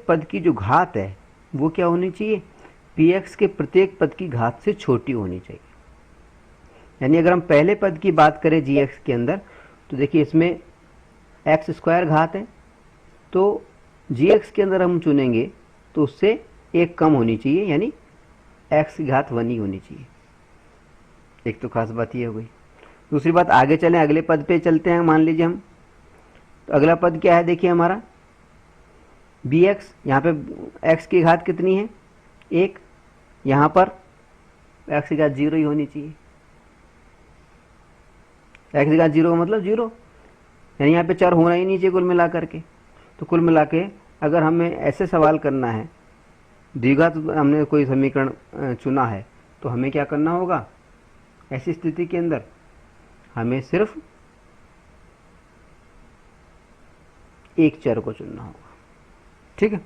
पद की जो घात है वो क्या होनी चाहिए? px के प्रत्येक पद की घात से छोटी होनी चाहिए। यानी अगर हम पहले पद की बात करें gx के अंदर, तो देखिए इसमें x² घात है, तो gx के अंदर हम चुनेंगे तो उससे एक कम होनी चाहिए, यानी x की घात 1 ही होनी चाहिए। एक तो खास बात ये हो गई। दूसरी बात, आगे चलें, अगले पद पे चलते हैं। मान लीजिए हम, तो अगला पद क्या है देखिए हमारा bx, यहाँ पे x की घात कितनी है? 1, यहाँ पर x की घात 0 ही होनी चाहिए। x की घात 0 का मतलब 0, यानी यहाँ पे चर होना ही नहीं चाहिए कुल मिला करके। तो कुल मिला के अगर हमें ऐसे सवाल करना है, द्विघात हमने कोई समीकरण चुना है, तो हमें क्या करना होगा? ऐसी स्थिति के अंदर हमें सिर्फ एक चर को चुनना होगा। ठीक है।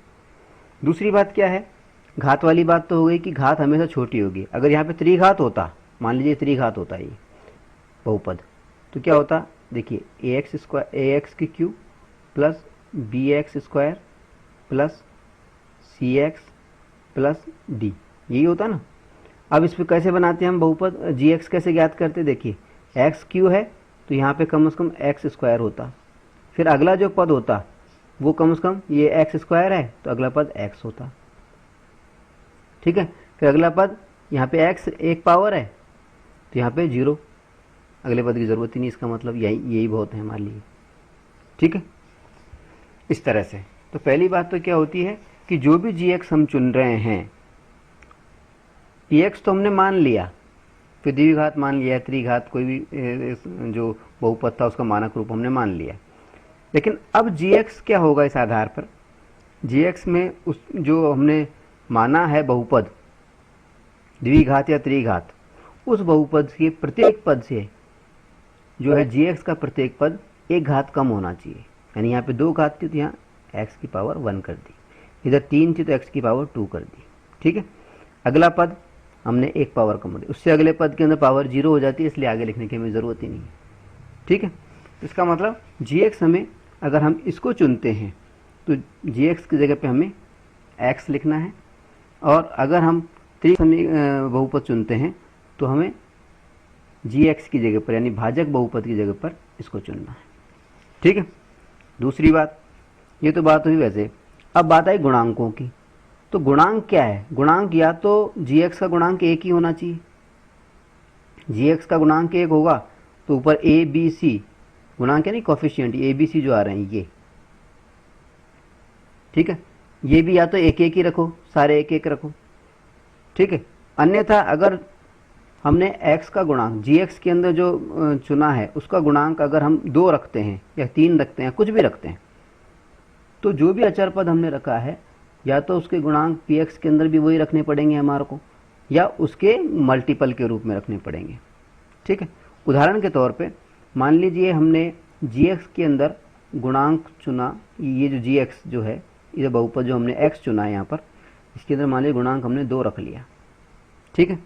दूसरी बात क्या है? घात वाली बात तो हो गई कि घात हमेशा छोटी होगी। अगर यहाँ पे त्रिघात होता, मान लीजिए त्रिघात होता ये बहुपद, तो क्या होता? देखिए ax³ plus bx² plus cx plus d, यही होता ना। अब इस पर कैसे बनाते हैं हम बहुपद? gx कैसे ज्ञात करते? देखिए x³ है तो यहाँ पे कम से कम x² होता, फिर अगला जो पद होता वो कम से कम ये x² है तो अगला पद x होता। ठीक है, फिर अगला पद यहाँ पे x एक पावर है तो यहाँ पे 0, अगले पद की ज़रूरत ही नहीं। इसका मतलब यही बहुत है हमारे लिए। ठीक है, इस तरह से। तो पहली बात तो क्या होती है कि जो भी gx हम चुन रहे हैं, px तो हमने मान लिया, फिर द्विघात मान लिया, त्रिघात कोई भी जो बहुपद था उसका मानक रूप हमने मान लिया। लेकिन अब gx क्या होगा? इस आधार पर gx में उस जो हमने माना है बहुपद, द्विघात या त्रिघात, उस बहुपद के प्रत्येक पद से जो है gx का प्रत्येक पद एक घात कम होना चाहिए। यानी यहाँ पे 2 घात थी तो यहाँ x की पावर 1 कर दी, इधर 3 थी तो x की पावर 2 कर दी। ठीक है, अगला पद हमने एक पावर कम दी, उससे अगले पद के अंदर पावर 0 हो जाती है, इसलिए आगे लिखने की हमें ज़रूरत ही नहीं है। ठीक है, इसका मतलब gx हमें, अगर हम इसको चुनते हैं तो gx की जगह पे हमें x लिखना है, और अगर हम बहुपद चुनते हैं तो हमें gx की जगह पर, यानी भाजक बहुपद की जगह पर इसको चुनना है। ठीक है, दूसरी बात, ये तो बात हुई वैसे। अब बात आई गुणांकों की। तो गुणांक क्या है? गुणांक या तो gx का गुणांक 1 ही होना चाहिए। gx का गुणांक 1 होगा तो ऊपर a b c गुणांक है नहीं, कोफिशिएंट a b c जो आ रहे हैं ये। ठीक है, ये भी या तो 1 ही रखो, सारे 1 रखो। ठीक है, अन्यथा अगर हमने x का गुणांक gx के अंदर जो चुना है उसका गुणांक अगर हम 2 रखते हैं या 3 रखते हैं, कुछ भी रखते हैं, तो जो भी अचर पद हमने रखा है या तो उसके गुणांक px के अंदर भी वही रखने पड़ेंगे हमारे को, या उसके मल्टीपल के रूप में रखने पड़ेंगे। ठीक है, उदाहरण के तौर पे मान लीजिए हमने gx के अंदर गुणांक चुना, ये जो gx जो है, ये बहुपद जो हमने x चुना है यहाँ पर, इसके अंदर मान लीजिए गुणांक हमने 2 रख लिया। ठीक है,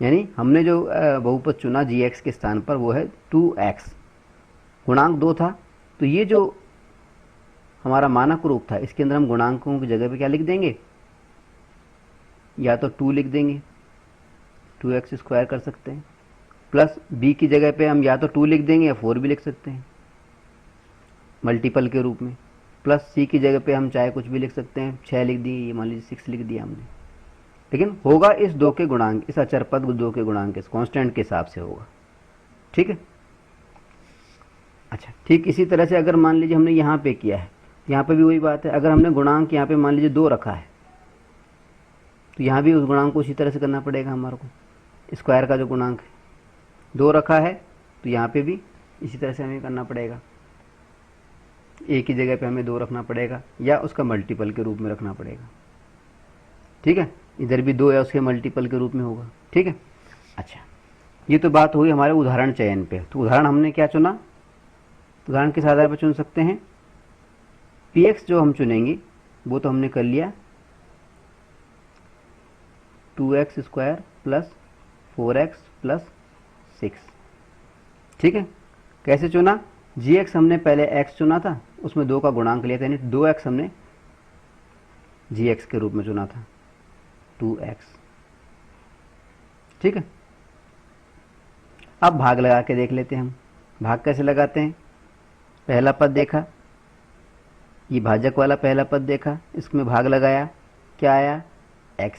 यानी हमने जो बहुपद चुना gx के स्थान पर वो है 2x, गुणांक 2 था, तो ये जो हमारा मानक रूप था इसके अंदर हम गुणांकों की जगह पे क्या लिख देंगे? या तो 2 लिख देंगे, 2x² कर सकते हैं, प्लस b की जगह पे हम या तो 2 लिख देंगे या 4 भी लिख सकते हैं मल्टीपल के रूप में, प्लस c की जगह पे हम चाहे कुछ भी लिख सकते हैं, 6 लिख दिए, ये मान लीजिए 6 लिख दिया हमने, लेकिन होगा इस 2 के गुणांक, इस अचर पद 2 के गुणांक के कांस्टेंट के हिसाब से होगा। ठीक है, अच्छा, ठीक इसी तरह से अगर मान लीजिए हमने यहाँ पे किया है, यहाँ पे भी वही बात है। अगर हमने गुणांक यहाँ पे मान लीजिए 2 रखा है तो यहाँ भी उस गुणांक को उसी तरह से करना पड़ेगा हमारे को। स्क्वायर का जो गुणांक है 2 रखा है, तो यहाँ पे भी इसी तरह से हमें करना पड़ेगा। एक ही जगह पे हमें 2 रखना पड़ेगा या उसका मल्टीपल के रूप में रखना पड़ेगा। ठीक है, इधर भी 2 या उसके मल्टीपल के रूप में होगा। ठीक है, अच्छा, ये तो बात हुई हमारे उदाहरण चयन पे। तो उदाहरण हमने क्या चुना, उदाहरण किस आधार पर चुन सकते हैं, px जो हम चुनेंगे वो तो हमने कर लिया 2x square plus 4x plus 6। ठीक है, कैसे चुना, gx हमने पहले x चुना था, उसमें 2 का गुणांक लिया था, यानी 2x हमने gx के रूप में चुना था, 2x। ठीक है, अब भाग लगा के देख लेते हैं हम। भाग कैसे लगाते हैं, पहला पद देखा, ये भाजक वाला पहला पद देखा, इसमें भाग लगाया, क्या आया, x।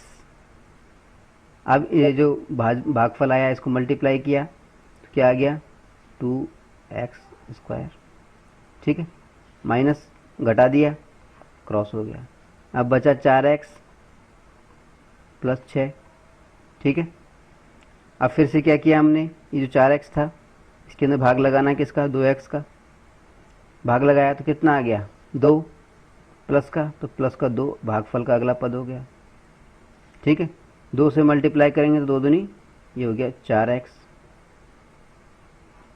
अब ये जो भागफल आया इसको मल्टीप्लाई किया तो क्या आ गया, 2x स्क्वायर। ठीक है, माइनस घटा दिया, क्रॉस हो गया। अब बचा 4x प्लस 6। ठीक है, अब फिर से क्या किया हमने, ये जो 4x था इसके अंदर भाग लगाना किसका, 2x का। भाग लगाया तो कितना आ गया, 2 प्लस का, तो प्लस का 2 भागफल का अगला पद हो गया। ठीक है, 2 से मल्टीप्लाई करेंगे तो 2 दूनी, ये हो गया 4x।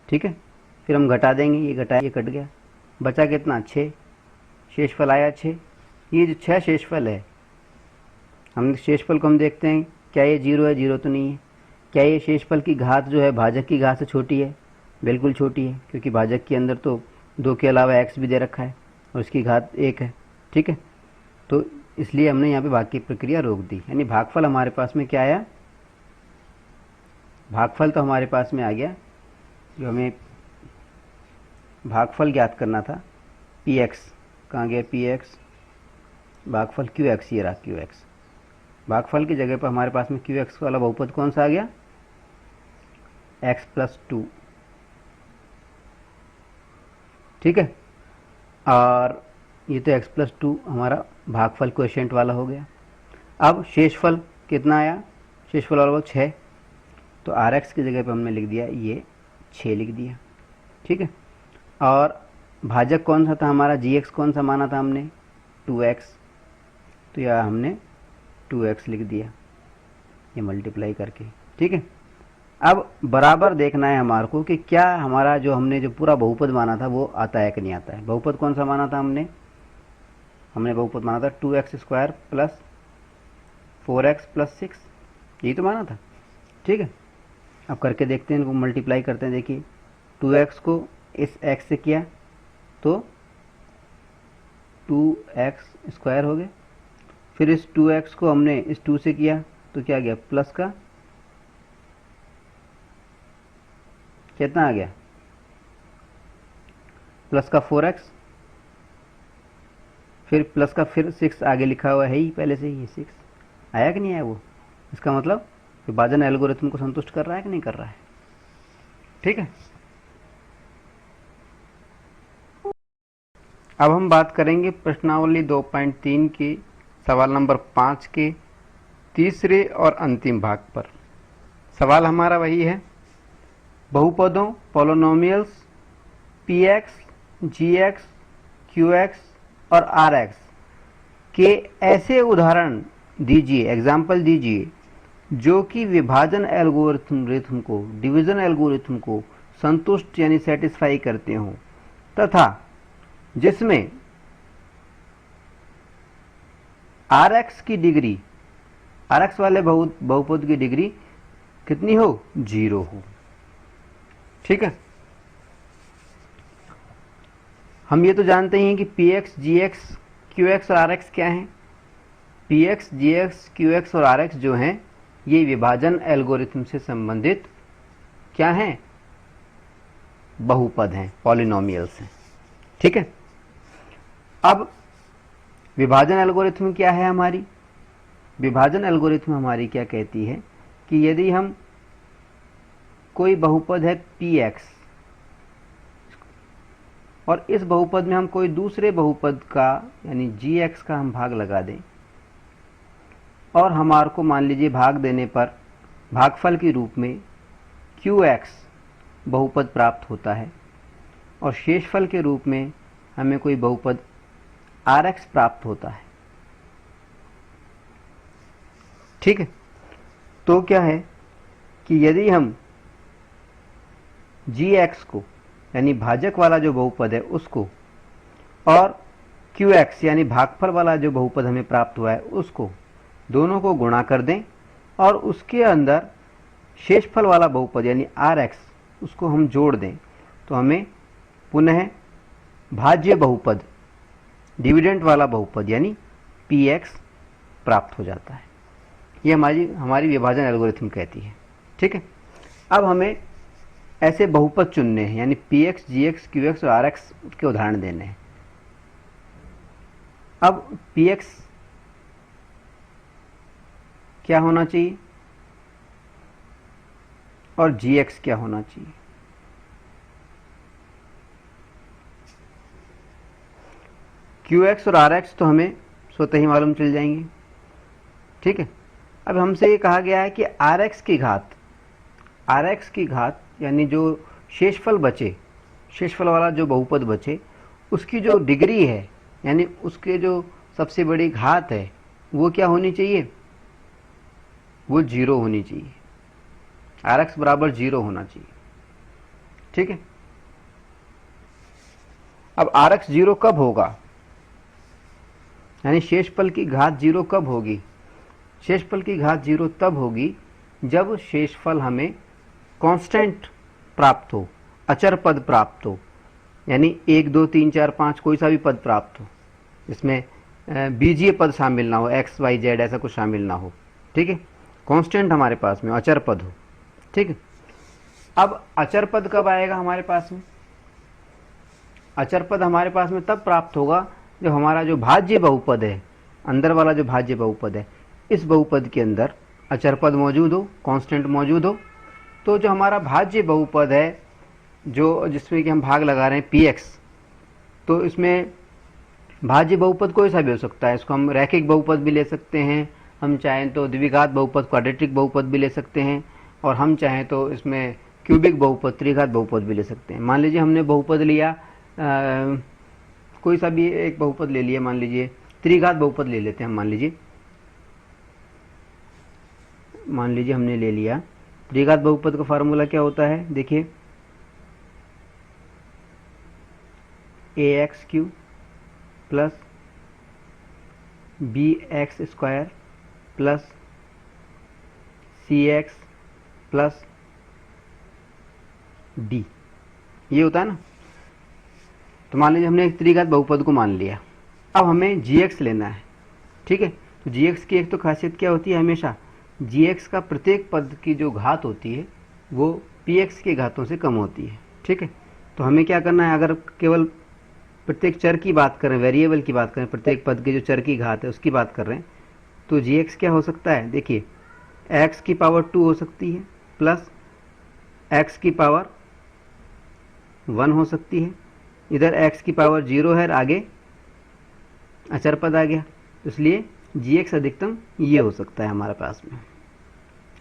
ठीक है, फिर हम घटा देंगे, ये घटाया, ये कट गया, बचा कितना, 6। शेषफल आया 6। ये जो 6 शेषफल है, हम शेषफल को हम देखते हैं, क्या ये 0 है, 0 तो नहीं है। क्या ये शेषफल की घात जो है भाजक की घात से छोटी है, बिल्कुल छोटी है, क्योंकि भाजक के अंदर तो 2 के अलावा x भी दे रखा है और इसकी घात 1 है। ठीक है, तो इसलिए हमने यहाँ पे भाग की प्रक्रिया रोक दी, यानी भागफल हमारे पास में क्या आया, भागफल तो हमारे पास में आ गया, जो हमें भागफल ज्ञात करना था, px कहाँ गया, px, भागफल qx, ये रहा qx। भागफल की जगह पर हमारे पास में qx वाला बहुपद कौन सा आ गया, x प्लस 2। ठीक है, और ये तो x प्लस 2 हमारा भागफल क्वोशिएंट वाला हो गया। अब शेषफल कितना आया, शेषफल वाला 6, तो rx की जगह पर हमने लिख दिया ये 6 लिख दिया। ठीक है, और भाजक कौन सा था हमारा, gx कौन सा माना था हमने, 2x, तो यह हमने 2x लिख दिया, ये मल्टीप्लाई करके। ठीक है, अब बराबर देखना है हमारे को कि क्या हमारा जो हमने जो पूरा बहुपद माना था वो आता है कि नहीं आता है। बहुपद कौन सा माना था हमने बहुपद माना था 2x square plus 4x plus 6, यही तो माना था। ठीक है, अब करके देखते हैं, इनको मल्टीप्लाई करते हैं। देखिए 2x को इस x से किया तो 2x स्क्वायर हो गया, फिर इस 2x को हमने इस 2 से किया तो क्या गया, प्लस का कितना आ गया, प्लस का 4x, फिर प्लस का फिर 6 आगे लिखा हुआ है ही पहले से ही, 6 आया कि नहीं आया वो, इसका मतलब विभाजन एल्गोरिथम को संतुष्ट कर रहा है कि नहीं कर रहा है। ठीक है, अब हम बात करेंगे प्रश्नावली 2.3 की सवाल नंबर 5 के तीसरे और अंतिम भाग पर। सवाल हमारा वही है, बहुपदों पोलिनोमियल्स px, gx, qx और rx के ऐसे उदाहरण दीजिए, एग्जाम्पल दीजिए, जो कि विभाजन एल्गोरिथम को, डिवीजन एल्गोरिथम को संतुष्ट यानी सेटिस्फाई करते हों, तथा जिसमें rx की डिग्री, rx वाले बहुपद की डिग्री कितनी हो, 0 हो। ठीक है, हम ये तो जानते ही हैं कि px, gx, qx और rx क्या हैं। px, gx, qx और rx जो हैं ये विभाजन एल्गोरिथम से संबंधित क्या हैं, बहुपद हैं, पॉलिनोमियल्स हैं। ठीक है, अब विभाजन एल्गोरिथम क्या है हमारी, विभाजन एल्गोरिथम हमारी क्या कहती है कि यदि हम कोई बहुपद है px और इस बहुपद में हम कोई दूसरे बहुपद का यानी gx का हम भाग लगा दें, और हमारे को मान लीजिए भाग देने पर भागफल के रूप में QX बहुपद प्राप्त होता है और शेषफल के रूप में हमें कोई बहुपद RX प्राप्त होता है। ठीक है, तो क्या है कि यदि हम GX को यानी भाजक वाला जो बहुपद है उसको और QX यानी भागफल वाला जो बहुपद हमें प्राप्त हुआ है उसको दोनों को गुणा कर दें और उसके अंदर शेषफल वाला बहुपद यानी RX उसको हम जोड़ दें तो हमें पुनः भाज्य बहुपद डिविडेंड वाला बहुपद यानी PX प्राप्त हो जाता है। ये हमारी विभाजन एल्गोरिथम कहती है। ठीक है, अब हमें ऐसे बहुपद चुनने हैं यानी PX, GX, QX और RX के उदाहरण देने हैं। अब PX क्या होना चाहिए और GX क्या होना चाहिए। QX और RX तो हमें स्वतः ही मालूम चल जाएंगे। ठीक है, अब हमसे ये कहा गया है कि RX की घात यानी जो शेषफल बचे, शेषफल वाला जो बहुपद बचे उसकी जो डिग्री है यानी उसके जो सबसे बड़ी घात है वो क्या होनी चाहिए, वो 0 होनी चाहिए। RX बराबर 0 होना चाहिए। ठीक है, अब RX 0 कब होगा यानी शेषफल की घात 0 कब होगी। शेषफल की घात 0 तब होगी जब शेषफल हमें कांस्टेंट प्राप्त हो, अचर पद प्राप्त हो, यानी 1 2 3 4 5 कोई सा भी पद प्राप्त हो जिसमें बीजीय पद शामिल ना हो, x y z ऐसा कुछ शामिल ना हो। ठीक है, कांस्टेंट हमारे पास में अचर पद हो। ठीक है, अब अचर पद कब आएगा हमारे पास में, अचर पद हमारे पास में तब प्राप्त होगा जब हमारा जो भाज्य बहुपद है, अंदर वाला जो भाज्य बहुपद है, इस बहुपद के अंदर अचर पद मौजूद हो, कांस्टेंट मौजूद हो। तो जो हमारा भाज्य बहुपद है जो जिसमें कि हम भाग लगा रहे हैं PX, तो इसमें भाज्य बहुपद कोई सा भी हो सकता है। इसको हम रैखिक बहुपद भी ले सकते हैं, हम चाहें तो द्विघात बहुपद क्वाड्रेटिक बहुपद भी ले सकते हैं और हम चाहें तो इसमें क्यूबिक बहुपद त्रिघात बहुपद भी ले सकते हैं। मान लीजिए हमने बहुपद लिया कोई सा भी एक बहुपद ले लिया, मान लीजिए त्रिघात बहुपद ले लेते हैं। मान लीजिए हमने ले लिया त्रिघात बहुपद का फार्मूला क्या होता है, देखिए AX³ plus BX² plus CX plus D, ये होता है ना। तो मान लीजिए हमने एक त्रिघात बहुपद को मान लिया, अब हमें GX लेना है। ठीक है, तो GX की एक तो खासियत क्या होती है, हमेशा GX का प्रत्येक पद की जो घात होती है वो PX की घातों से कम होती है। ठीक है, तो हमें क्या करना है, अगर केवल प्रत्येक चर की बात करें, वेरिएबल की बात करें, प्रत्येक पद की जो चर की घात है उसकी बात कर रहे हैं, तो GX क्या हो सकता है, देखिए x की पावर 2 हो सकती है प्लस x की पावर 1 हो सकती है। इधर x की पावर 0 है, आगे अचर पद आ गया, इसलिए GX अधिकतम ये हो सकता है हमारे पास में,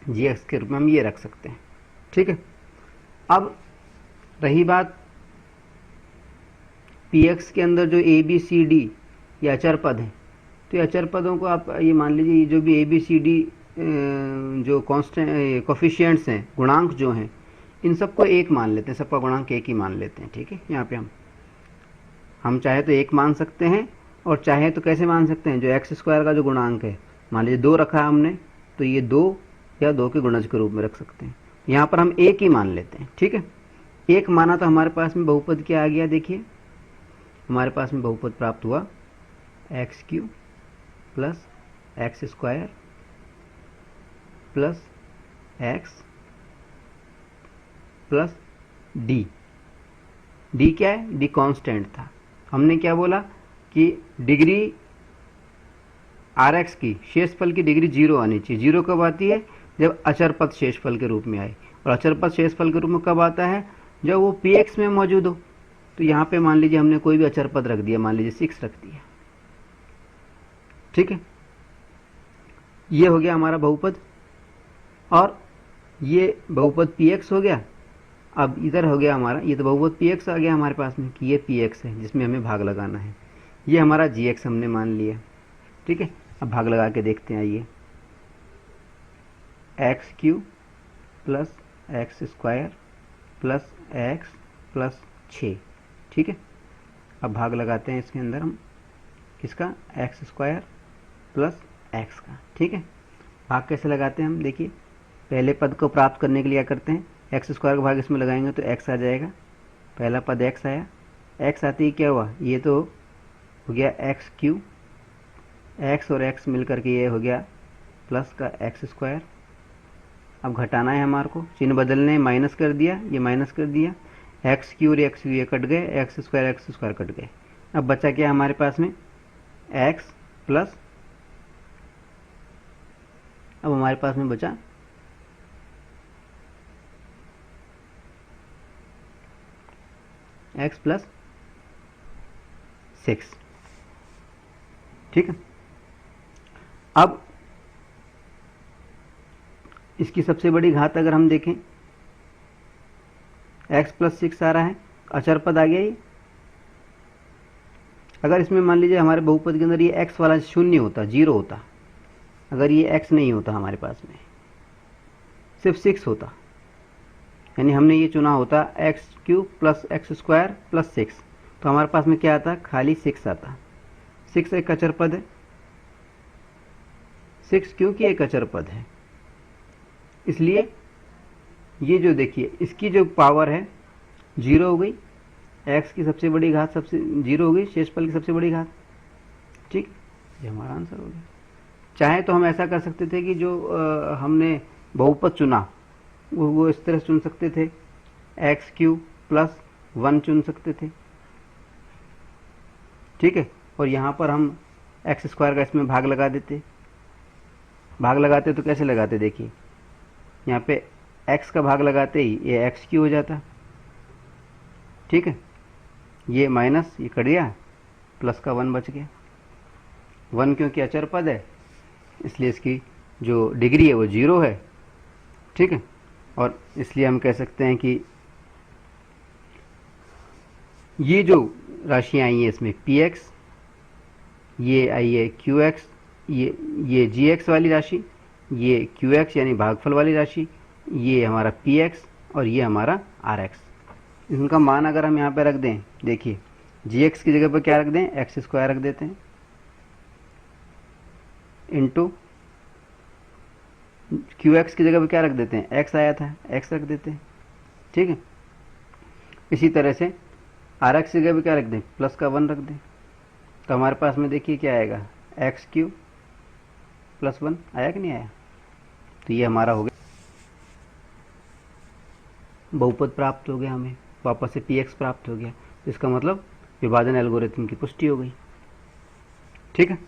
GX के रूप में हम ये रख सकते हैं। ठीक है, अब रही बात PX के अंदर जो ABCD ये अचर पद हैं, तो ये अचर पदों को आप ये मान लीजिए जो भी ABCD जो कांस्टेंट कोफिशिएंट्स हैं, गुणांक जो हैं, इन सबको 1 मान लेते हैं, सबका गुणांक 1 ही मान लेते हैं। ठीक है, यहाँ पे हम चाहे तो 1 मान सकते हैं और चाहे तो कैसे मान सकते हैं, जो x² का जो गुणांक है, मान लीजिए 2 रखा है हमने, तो ये 2 या 2 के गुणज के रूप में रख सकते हैं। यहाँ पर हम 1 ही मान लेते हैं। ठीक है, 1 माना तो हमारे पास में बहुपद क्या आ गया, देखिए हमारे पास में बहुपद प्राप्त हुआ x³ plus x² plus x plus d। d क्या है, d कांस्टेंट था। हमने क्या बोला कि डिग्री RX की शेषफल की डिग्री 0 आनी चाहिए। 0 कब आती है, जब अचर पद शेषफल के रूप में आए, और अचर पद शेषफल के रूप में कब आता है, जब वो PX में मौजूद हो। तो यहाँ पे मान लीजिए हमने कोई भी अचर पद रख दिया, मान लीजिए 6 रख दिया। ठीक है, ये हो गया हमारा बहुपद, और ये बहुपद px हो गया। अब इधर हो गया हमारा, ये तो बहुपद px आ गया हमारे पास में कि ये px है जिसमें हमें भाग लगाना है। ये हमारा gx हमने मान लिया, ठीक है। अब भाग लगा के देखते हैं, आइए। X cube plus x square plus x plus 6, ठीक है। अब भाग लगाते हैं इसके अंदर हम, किसका, एक्स स्क्वायर प्लस एक्स का, ठीक है। भाग कैसे लगाते हैं हम, देखिए। पहले पद को प्राप्त करने के लिए क्या करते हैं, एक्स स्क्वायर का भाग इसमें लगाएंगे तो एक्स आ जाएगा। पहला पद एक्स आया, एक्स आते ही क्या हुआ, ये तो हो गया एक्स क्यूब, एक्स और एक्स मिलकर के ये हो गया प्लस का एक्स स्क्वायर। अब घटाना है हमारे को, चिन्ह बदलने, माइनस कर दिया, ये माइनस कर दिया, एक्स क्यू और एक्स क्यू ये कट गए, एक्स स्क्वायर कट गए। अब बचा क्या हमारे पास में, एक्स प्लस, अब हमारे पास में बचा एक्स प्लस 6, ठीक है। अब इसकी सबसे बड़ी घात अगर हम देखें, x प्लस 6 आ रहा है, अचर पद आ गया ये। अगर इसमें मान लीजिए हमारे बहुपद के अंदर ये x वाला शून्य होता, 0 होता, अगर ये x नहीं होता हमारे पास में, सिर्फ 6 होता, यानी हमने ये चुना होता x cube plus x square plus 6, तो हमारे पास में क्या आता, खाली 6 आता। 6 एक अचर पद है, 6 क्योंकि एक अचर पद है, इसलिए ये जो देखिए इसकी जो पावर है 0 हो गई, x की सबसे बड़ी घात सबसे 0 हो गई, शेषफल की सबसे बड़ी घात, ठीक। ये हमारा आंसर हो गया। चाहे तो हम ऐसा कर सकते थे कि जो हमने बहुपद चुना वो इस तरह चुन सकते थे, एक्स क्यूब प्लस 1 चुन सकते थे, ठीक है। और यहाँ पर हम एक्स स्क्वायर का इसमें भाग लगा देते। भाग लगाते तो कैसे लगाते, देखिए यहाँ पे x का भाग लगाते ही ये एक्स क्यू हो जाता, ठीक है। ये माइनस ये कट गया, प्लस का 1 बच गया। 1 क्योंकि अचर पद है इसलिए इसकी जो डिग्री है वो 0 है, ठीक है। और इसलिए हम कह सकते हैं कि ये जो राशियां आई हैं इसमें px, ये आई है qx, ये gx वाली राशि, ये qx यानी भागफल वाली राशि, ये हमारा px और ये हमारा rx। इनका मान अगर हम यहाँ पे रख दें, देखिए gx की जगह पर क्या रख दें, एक्स स्क्वायर रख देते हैं, इंटू qx की जगह पर क्या रख देते हैं, x आया था, x रख देते हैं, ठीक है। इसी तरह से rx की जगह पर क्या रख दें, प्लस का 1 रख दें, तो हमारे पास में देखिए क्या आएगा, एक्स क्यूब प्लस 1 आया कि नहीं आया। तो ये हमारा हो गया, बहुपद प्राप्त हो गया, हमें वापस से px प्राप्त हो गया। तो इसका मतलब विभाजन एल्गोरिथम की पुष्टि हो गई, ठीक है।